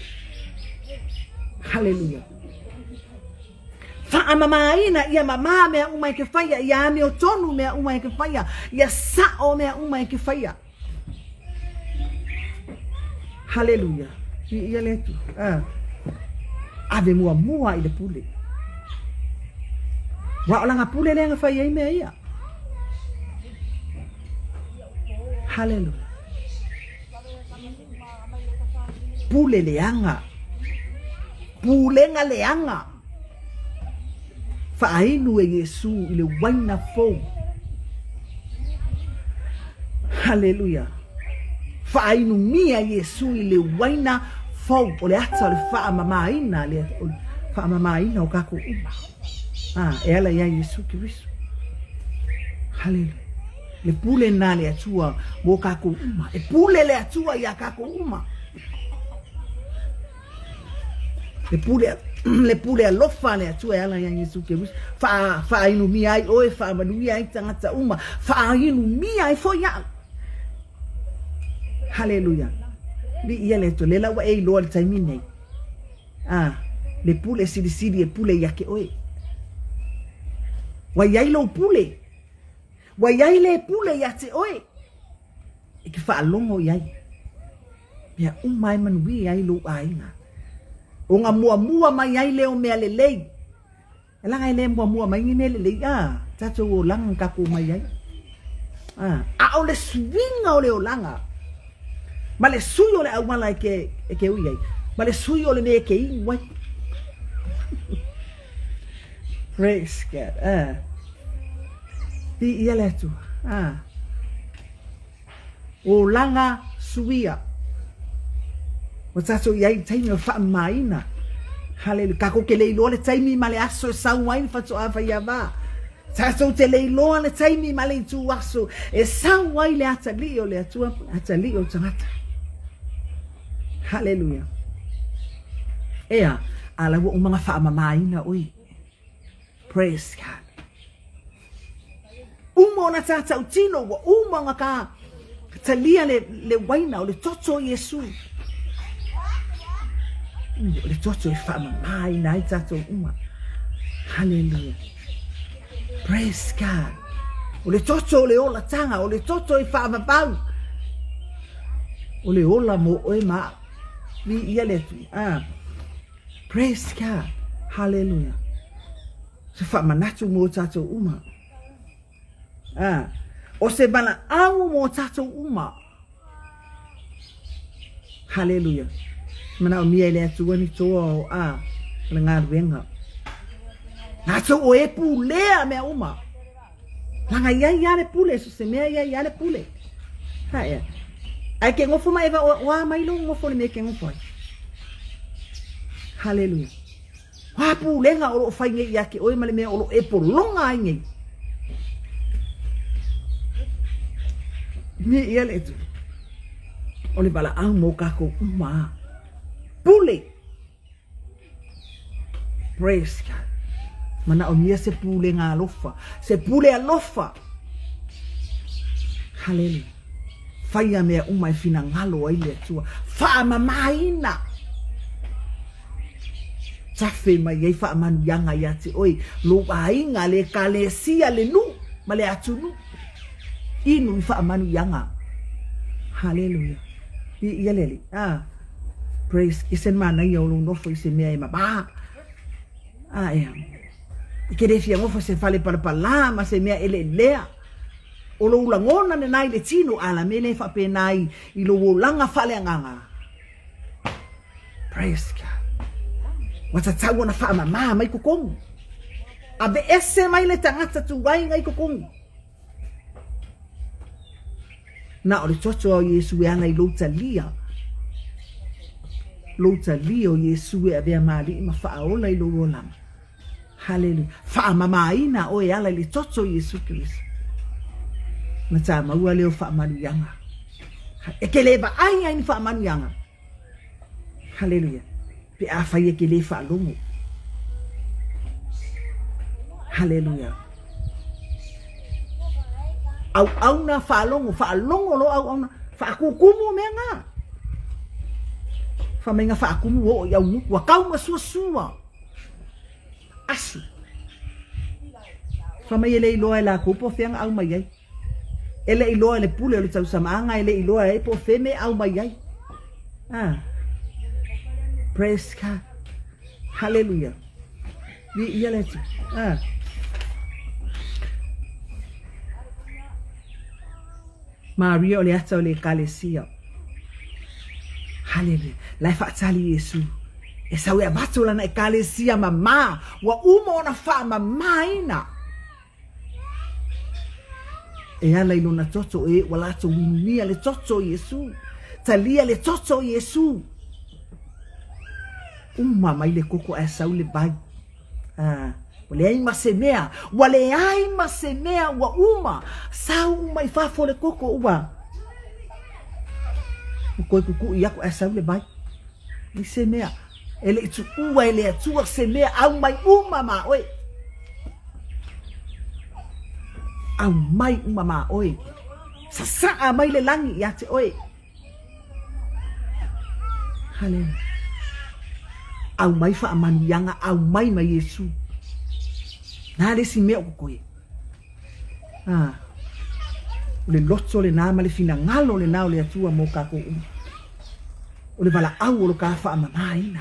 hallelujah fa amamaina ia mama me uma ke faya ya me otonu me uma ke faya ya sa o me uma ke faya hallelujah ia letu ave mua i le pule. Wa olanga pule le nga fai ai mea ia. Hallelujah. Pule leanga. Pulenga leanga. Faainu e Yesu i le waina fou. Hallelujah. Faainu mia Yesu i le waina fou. O le ata o le faa mamaina le faa mamaina o kako uma. E ala ia Yesu Kirisu. Hallelujah. Le pule na le atua mo kako uma. E pule le atua ia kako uma. Le pule alofa le atua e ala ia Yesu Kirisu. Faa inu mia ai oe faa manui ai tangata uma. Faa inu mia ai fo ia. Hallelujah. Li ia le to le la wa e lo le taimine. Le pule sidi e pule yake oe. Wa yai lo pule. Wa yai le pule yate oe. E ki faa longo yai. Pia umai manui yai lo aina. O nga mua mai yai leo mea le lei. E langa ele mua mai ngine le lei. Tato o langa kako mai yai. A o le swinga o le o langa. Ma le sui o le au mala e ke ui ai. Ma le sui o le ne ke i wai. Praise God. Di ia le atu. Olaga Suia. O tato iai taimi o wha maina. Hallelujah. Kako ke leiloa le taimi ma le aso e sau wain fatu awa ia wa. Tato te leiloa le taimi ma le tu aso e sau wai le atali o le atua atali o tangata. Hallelujah. Ea, ala wo umanga wha mamaina oi. Praise God. Umo na tata utino wa umanga ka talia le waina o le toto Yesu. Le toto e wha mamaina i tato uma. Hallelujah. Praise God. O le toto o le ola tanga, o le toto e wha mabau. O le ola mo oe maa. Vi ia le tu. Praise God. Hallelujah. Se wha manatu mo tato uma. O se bana au mo tato uma. Hallelujah. Mana o mia le atu wani toa o le ngā ruenga. Nato o e pulea mea uma. Langa ia le pule, so se mea ia le pule. Haia. Ai ke ngofo mai eva wa mai lo ngofo le me ke ngofo. Hallelujah. Wa pulenga o fai nge ia ke oi male me o e polonga nge. Me ia le tu. O le bala au mo kako uma. Pule. Praise God. Mana o mia se pule ngā alofa. Se pule alofa. Hallelujah. Faia mea umai fina ngalo ai le tua. Faa mamaina. Tafe mai ei faa manu yanga yate oi. Lo ainga le kalesia le nu. Ma le atu nu. Inu i faa manu yanga. Hallelujah. Ia lele. Praise. Isen mana ia olo nofo ise mea e mabaa. Ea. Ike refia ngofo se fale parapala. Ma se mea ele lea. O lo ulangona ne nai le tino ala mele fa pe nai I lo ulanga fale nganga. Praise God. Wata tau na fa mama mai kokong. Abe ese mai le tangata tu wai ngai kokong. Na o le toto o Yesu e ana I lo talia. Lo talia o Yesu e avea mali ma fa ola I lo olama. Hallelujah. Fa mama ina o e ala le toto Yesu Kristo. Na ta maua leo wha manu yanga. E ke lewa ai ni wha manu yanga. Hallelujah. Pe a whai e ke le wha longo. Hallelujah. Au na wha longo lo au na. Wha kukumu mea ngā. Wha menga wha kumu o iau nuku. Wa kaunga sua. Asu. Wha mai ele iloa e la kupo whianga au mai ai. Ele iloa le pule o le tau samaanga, ele iloa e po feme au mai ai. Praise God. Hallelujah. Vi ia le tu. Maria o le ata o le kalesia. Hallelujah. Lai whaatali Yesu. E sau ea batu lana e kalesia mama. Wa umo na wha mama ina. E ala ilo na toto e walato winunia le toto Yesu. Talia le toto Yesu. Uma mai le koko e sau le bai. Wale ai masemea. Wale ai masemea wa uma. Sau mai fafo le koko ua. Koe kuku i ako e sau le bai. Ni semea. Ele itu ua ele atua semea au mai uma ma oi. Au mai uma ma oi. Sasaa mai le langi i ate oi. Hallelujah. Au mai fa amanu yanga au mai mai Yesu. Na le si mea koe. Le loto le nama le fina ngalo le nao le atua mo kako o le bala au o lo ka fa mamaina.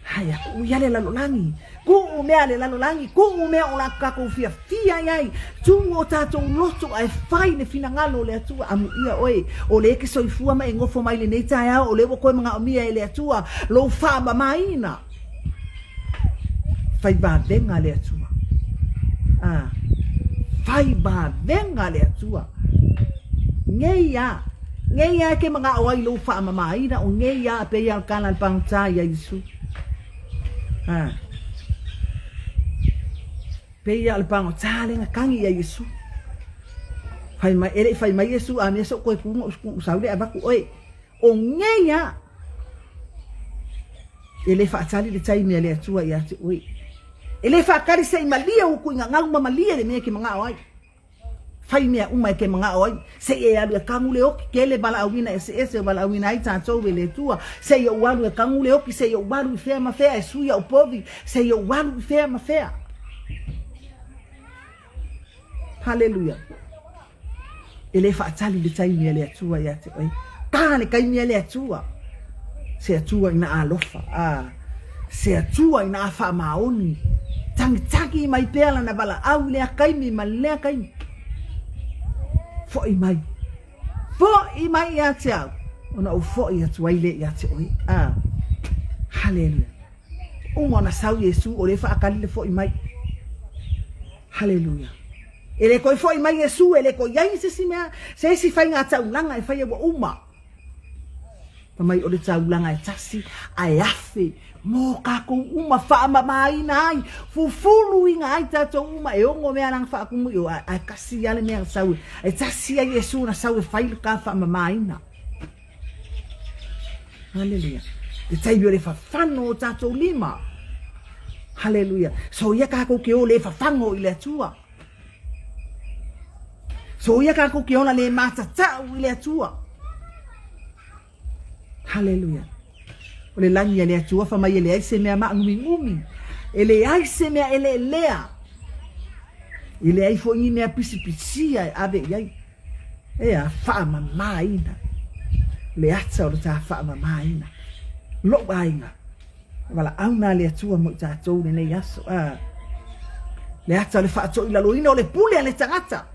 Haya, uyale lalo langi. Ku umea le lalo langi. Ku umea o la kako fia fia yai. Tungo tato loto ai fai le fina ngalo le atua amu ia oe. O le eke soifua ma e ngofo mai le neita ya o le wako mga omia e le atua. Lo fa mamaina. Fai ba venga le atua. Fai ba venga le atua. Ngeia ke mga awai lo fa mamaina o ngeia pe ya kana pangta ya Yesu. Pe ya al pang tale nga kangi ya Yesu. Fai mai Yesu a me so ko ku saule abaku oi. O ngeia ele fa tali le tai me le atua ya te oi. Ele fa kari sei malia o ku nga ngau malia le me ke mga awai. Fai mea umai ke mga oi. Se e alu e kangule oki ke le bala awina ese bala awina ai tātou le tua. Se e walu e kangule oki, se e walu i fea mafea e suia o povi. Se e walu i fea mafea. Hallelujah. Ele whaatali le tai mea le atua ia te oi. Kāne kai mea le atua. Se atua ina alofa. Se atua ina afa maoni. Tangi mai pela na bala au le akaimi ma le akaimi. Foi mai ia te au. Ona o foi atu aile ia te oi. Hallelujah. Umona sau Yesu o le whaakali le foi mai. Hallelujah. Ele koi foi mai Yesu, ele koi iai se si mea. Se si fai ngā taulanga e fai ewa uma. Pamai o le taulanga e tasi ai afe. Mo kako uma wha mamaina ai. Fufulu inga ai tato uma e ongo mea nang wha kumu yo. Ai kasi ale mea sau. E tasi a Yesu na sau e whailu ka wha mamaina. Hallelujah. E taibio le whawhano o tato lima. Hallelujah. So ia kako ke o le whawhango i le atua. So ia kako ke ona le matatau i le atua. Hallelujah. O le langi le atua fa mai ele ai se mea ma ngumi. Ele ai se mea ele lea. Ele ai fo ngi mea pisi ai ave ai. E a fa mamaina. Le ata o ta fa mamaina. Lo bainga. Wala auna le atua mo ta tou ne yaso. Le ata le fa to ila loina o le pule le tangata.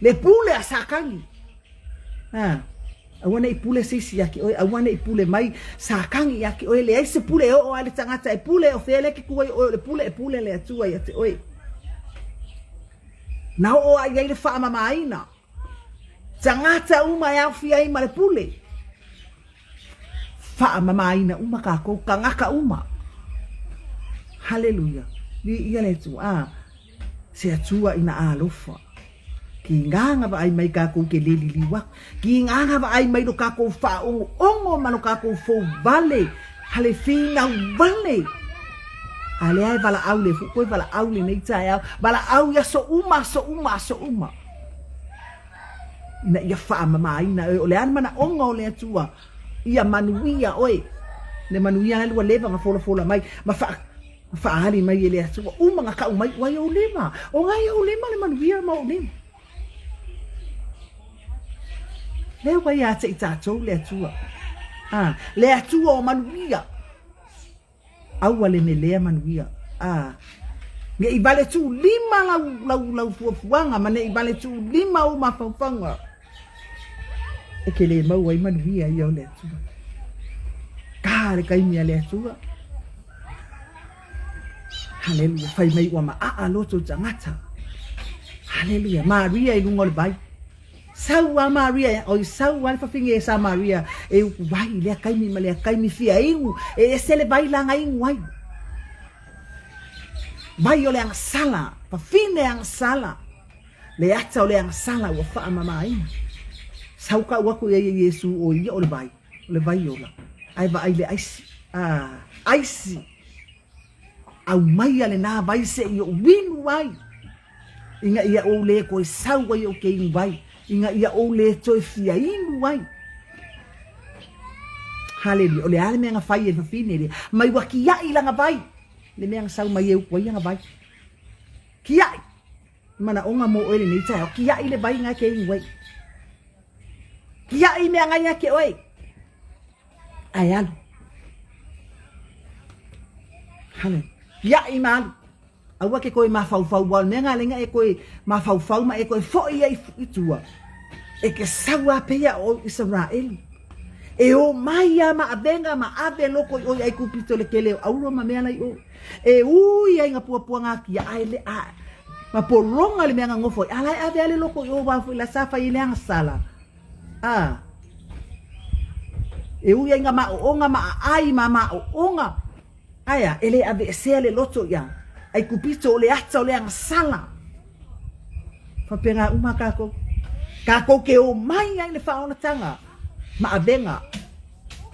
Le pule a sakangi. Awana i pule sisi yaki oi, awana i pule mai sakangi yaki oi, le ai se pule o ale tangata e pule o fele ki kuai oi, le pule le atua yate oi. Nau o ai le wha mamaina. Tangata uma e au fia ima le pule. Wha mamaina uma kako, kangaka uma. Hallelujah. Ia le tu, se atua ina alofa. Ki nganga ba ai mai kako ke liliwa. Ki nganga ba ai mai do kako fa ongo mano kako fo vale. Hale fina vale. Ale ai bala aule fu koi bala aule nei tai bala au ya so uma. Ina ia fa mama ina o le an mana ongo le tua. Ia manuia oi. Le manuia le leva ma fola mai ma fa ali mai le tua. Uma ngaka mai wa yo lema. O ngai o lema le manuia ma o lema. Le wai ate i tātou le atua. Le atua o manuia. Awale me lea manuia. Nge i vale tu lima lau fuafuanga, ma ne i vale tu lima o mawhawhanga. E ke le mau ai manuia i au lea tua. Kāre kaimia lea tua. Hallelujah. Fai mai ua maa loto tangata. Hallelujah. Maria i lungo le bai. Sau a Maria, o sau a whawhingi e sa Maria, e uku wai, lea kaimi ma lea kaimi fia ingu, e sele bai langa ingu wai. Vai o le anga sala, whawhine anga sala, le ata o le anga sala ua wha mama ina. Sau ka waku e Yesu o ia o le vai o la. Ai va ai le aisi, aisi. Au mai ale nā vai se i o winu wai. Inga ia o le koe sau wai o ke ingu vai. Inga ia o le toe fia inu wai. Hallelujah. O le ale mea ngā whai e whawhine le. Mai wa ki ai langa vai. Le mea sau mai e ukwai nga vai. Ki ai. Mana onga mo oele ni tae. Ki ai le vai ngā ke inu wai. Ki ai mea ngā ke oi. Ai alu. Hallelujah. Ki ai ma alu. Awa ke koe mawhauwhau wal, mea ngā lenga e koe mawhauwhau ma e koe fōi ai itua. E ke sawa pea o Israeli. E o mai a ma abenga ma abe loko i oi ai kupito le kele auro ma mea nai o. E ui ai ngā puapua ngā ki ai le a. Ma poronga le mea ngā ngofo. Alai ave ale loko i o wafu i la safa i le anga sala. E ui ai ngā ma o onga ma ai ma o onga. Aya, ele ave sea le loto ia. Ai kupito o le ata o le anga sala. Whapenga uma kako. Kako ke o mai ai le whaona tanga. Ma abenga.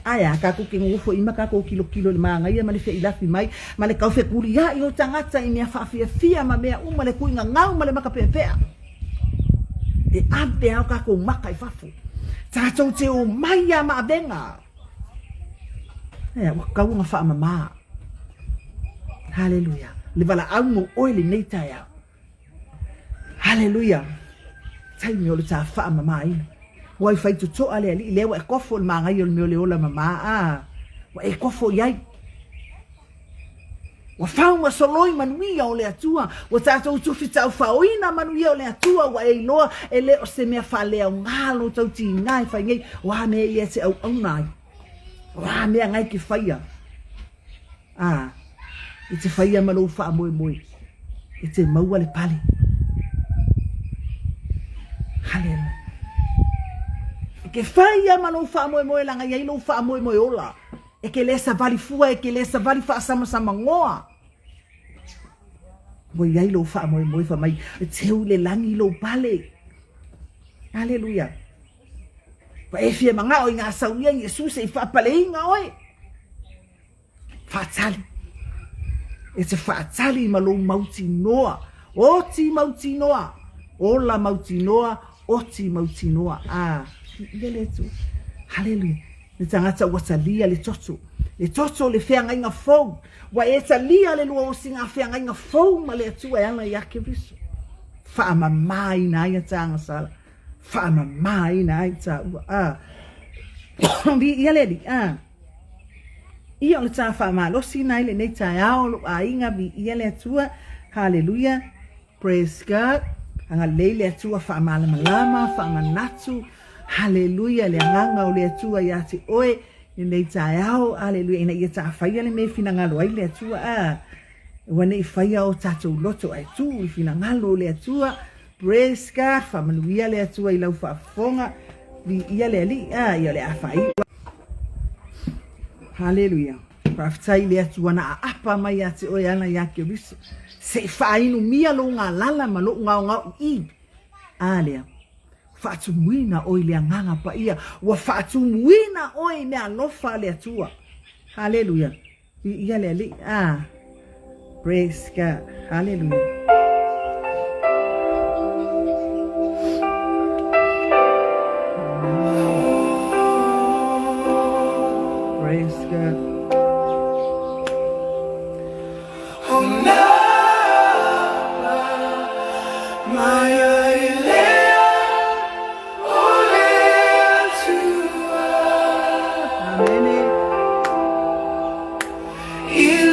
Aya, kako ke ngufo ima kako kilo le maa ngai ma le fe ilafi mai. Ma le kaufe kuri ya i o tangata i mea whaafia fia ma mea uma le kuinga ngau ma le maka pepea. E abe au kako maka i fafu. Tātou te o mai a ma abenga. Aya, wakaunga wha mama. Hallelujah. Le vala au mo oile nei tai au. Hallelujah. Tai me o le tā wha mama ina. Wai whai tu toa le ali lewa e kofo le maa ngai o le meo le ola mama. Wa e kofo iai. Wa whaunga soloi manuia o le atua. Wa tātou tufi tau whaoina manuia o le atua. Wa e iloa e le o se mea whalea o ngalo tau ti ngai whai ngai. Wa mea ia te au nai. Wa mea ngai ki whaia. I te whaia malo wha moe. I te maua le pali. Hallelujah. I ke whaia malo wha moe langa iai lo wha moe ola. E ke lesa vali fua, e ke lesa vali wha sama ngoa. Mo iai lo wha moe wha mai. E teu le langi lo pale. Hallelujah. Pa e fia manga o i ngā sauia Jesus e wha pale inga oi. Wha tali. E te whaatali ma lo mauti noa. O ti mauti noa. O la mauti noa. O ti mauti noa. Lele tu. Hallelujah. Le tangata watalia le toto. Le toto le whea ngai ngā fau. Wa e talia le lua o singa whea ngai ngā fau ma le atua e ana i ake riso. Whaamamai na ai a tanga sala. Whaamamai na ai ta ua. Ia leli. Ia o le tā whaamalosi nai le nei tai ao a inga vi ia le atua. Hallelujah. Praise God. Anga leile atua whaamalamalama, whaamanatu. Hallelujah. Le anganga o le atua ia te oe. Le nei tai ao. Hallelujah. Ina ia tā whaia le me fina ngalo ai le atua. Wane i whaia o tātou loto ai tu. I fina ngalo le atua. Praise God. Whaamanuia le atua i lau whaafonga. Vi ia le ali. Ia le awhai. Hallelujah. Praftai le atua na apa mai ate oe ana ia ke riso. Se whainu mia lo ngā lala ma lo ngau i. Alea. Whaatu muina oi le nganga pa ia. Wa whaatu muina oi mea lofa le atua. Hallelujah. Ia le ali. Praise God. Hallelujah. Praise God.
He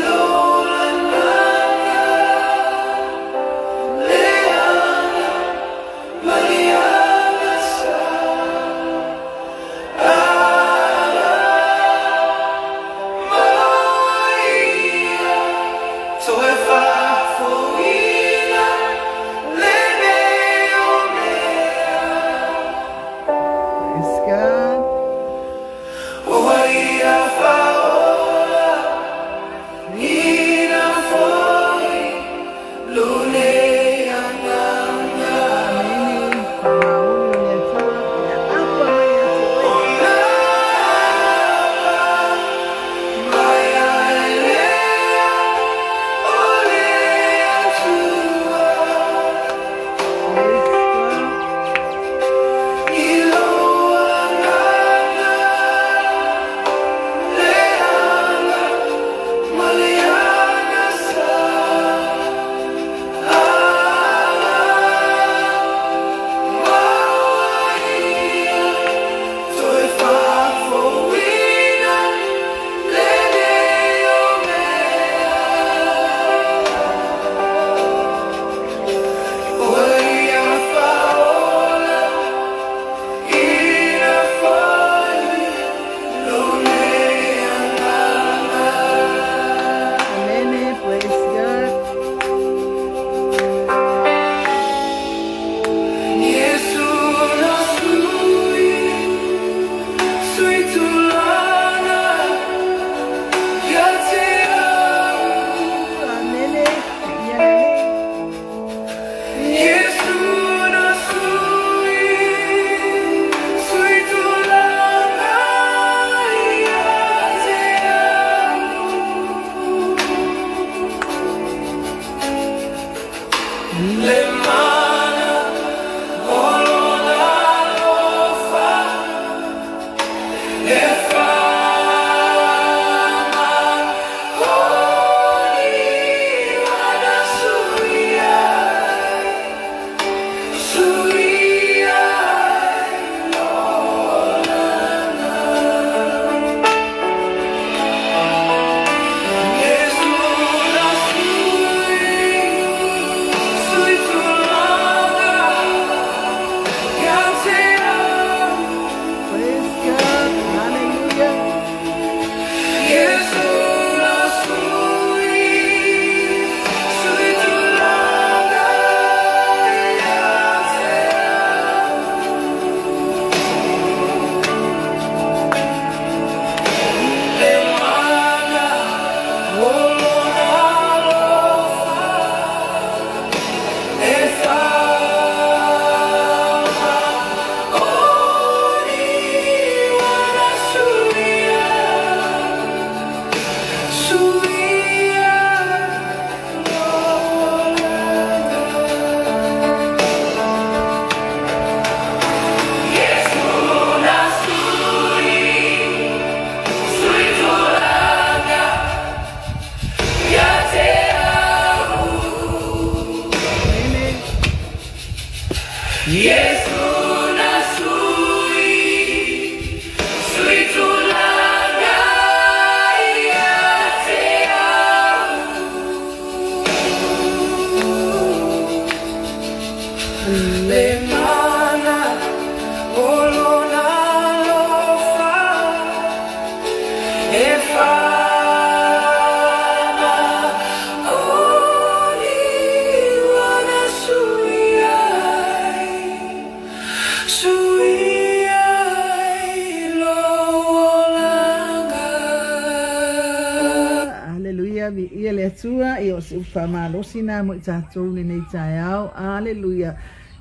Ia le atua e o se whamalosi nā mo i tātou nei tai au. Aleluia.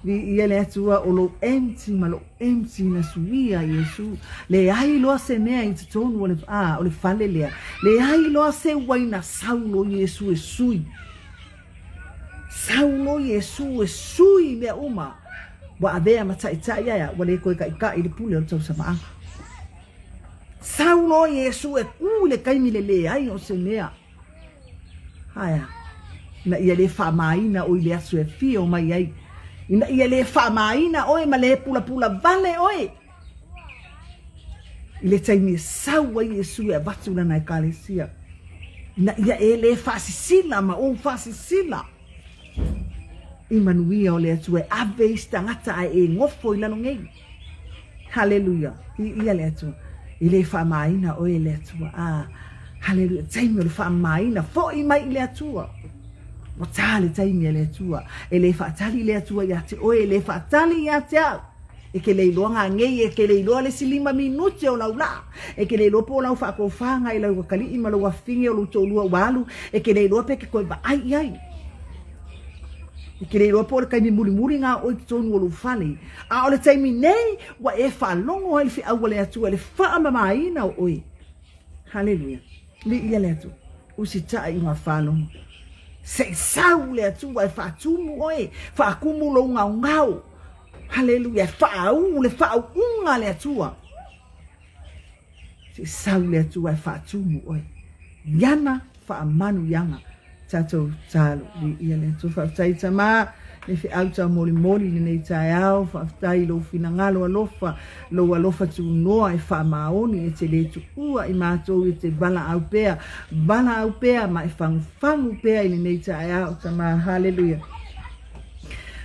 Ia le atua o lo empty ma lo empty na suia Yesu. Le ai loa se mea i tatonu o le whale lea. Le ai loa se waina saulo Yesu e sui. Saulo Yesu e sui mea uma. Wa avea mataitai aia wa le koe ka i le pule o tau samaanga. Saulo Yesu e ku le kaimi le ai o se mea. Haya, na ia le whamaina o i le asu e fio mai ai. Ina ia le whamaina oe ma le pula pula vale oe. I le taimi saua Yesu e vatula na ekalesia. Ina ia e le whasisila ma o whasisila. Imanuia o le atu e ave istangata e ngofo i lano ngei. Hallelujah. Ia le atu. I le whamaina oe le atu. Hallelujah. Taimi o le whamaina fo i mai le atua. Wa tale taimi le atua. E le whaatali le atua ia te oe le whaatali ia te au. E ke le iloanga ngei e ke le iloa le silima minuti o laula. E ke le iloa po lau whakofanga i lau wakali ima lau wafinge o lau tōlua walu. E ke le iloa peke koe ba ai ai. E ke le iloa po le kaimi muri ngā oi ki tōnu o lau whale. A o le taimi nei wa e whalongo e le whiaua le atua le whaamamaina o oi. Hallelujah. Li ia le atu. Usi taa i ngā whalongo. Se sau le atu wa e whaatumu oe. Whaakumu lo ngau. Hallelujah. Whaau le whaau unga le atua. Se sau le atua e whaatumu oe. Yana whaamanu yanga. Tatou talo. Li ia le atu. Whaatai tamaa. Ne fi auta moli le nei tai au. Whaatai lo fina ngalo alofa. Lo alofa tu noa e wha maoni e te le tu ua i mātou e te bala au pea. Bala au pea ma e whangu pea i nei tai au. Tama hallelujah.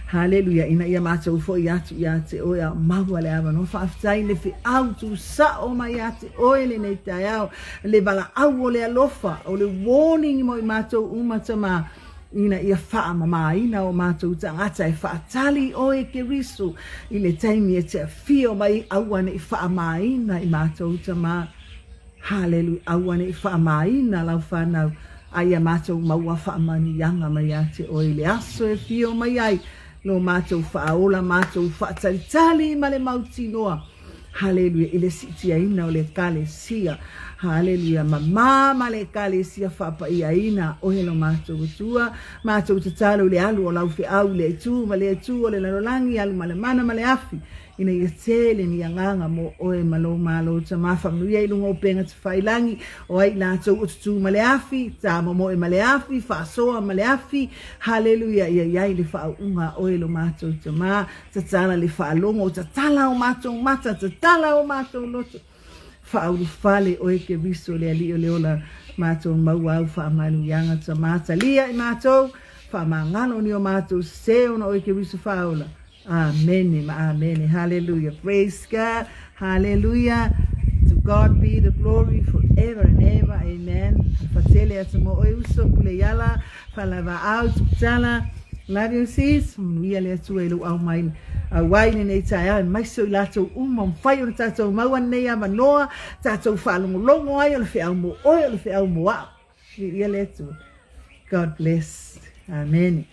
Hallelujah. Ina ia mātou fo i atu i ate oe a maua le awa. No whaatai le fi autu sa o mai ate oe le nei tai au. Le bala au o le alofa. O le warning mo i mātou umatama. Ina ia wha mamaina o mātou tangata e whaatali o e ke riso. I le taimi e te fio mai awane i wha maina i mātou tama. Hallelujah. Awane i wha maina lau whanau. Aia mātou maua wha manu yanga mai ate o i le aso e fio mai ai. No mātou wha aola, mātou wha talitali ma le mauti noa. Hallelujah. I le siti aina o le kale sia. Hallelujah. Mama le kale sia whapa ia ina o he lo mātou tua. Mātou te talo le alu o lau whi au le tu, ma le tu o le larolangi, alu ma le mana ma le afi. Ina ia tele ni anganga mo oe malo malo ta mawhamnuia i lunga o penga te whailangi o ai nātou o tutu ma le afi, tā mo e ma le afi, whaasoa ma le afi. Hallelujah. Ia iai le whaau unga oe lo mātou ta mā, ta tala le whaalongo, ta tala o mātou mata, ta tala o mātou loto. Whauru whale oe ke viso le ali o le ola mātou mau au whaamalu ianga ta māta lia i mātou, whaamangano ni o mātou se ona oe ke viso whaola. Amen, amen, hallelujah, praise God, hallelujah, to God be the glory forever and ever, amen. Fatele atu mo oe uso pule yala, falava au tala, love you sis, mnuia le atu e lu au mai, waini nei taia, mai so ilato umam, whai o na tatou maua nei a manoa, tatou whalongo longo ai, o le whiau mo oe, o le whiau mo au, ia le atu, God bless, amen.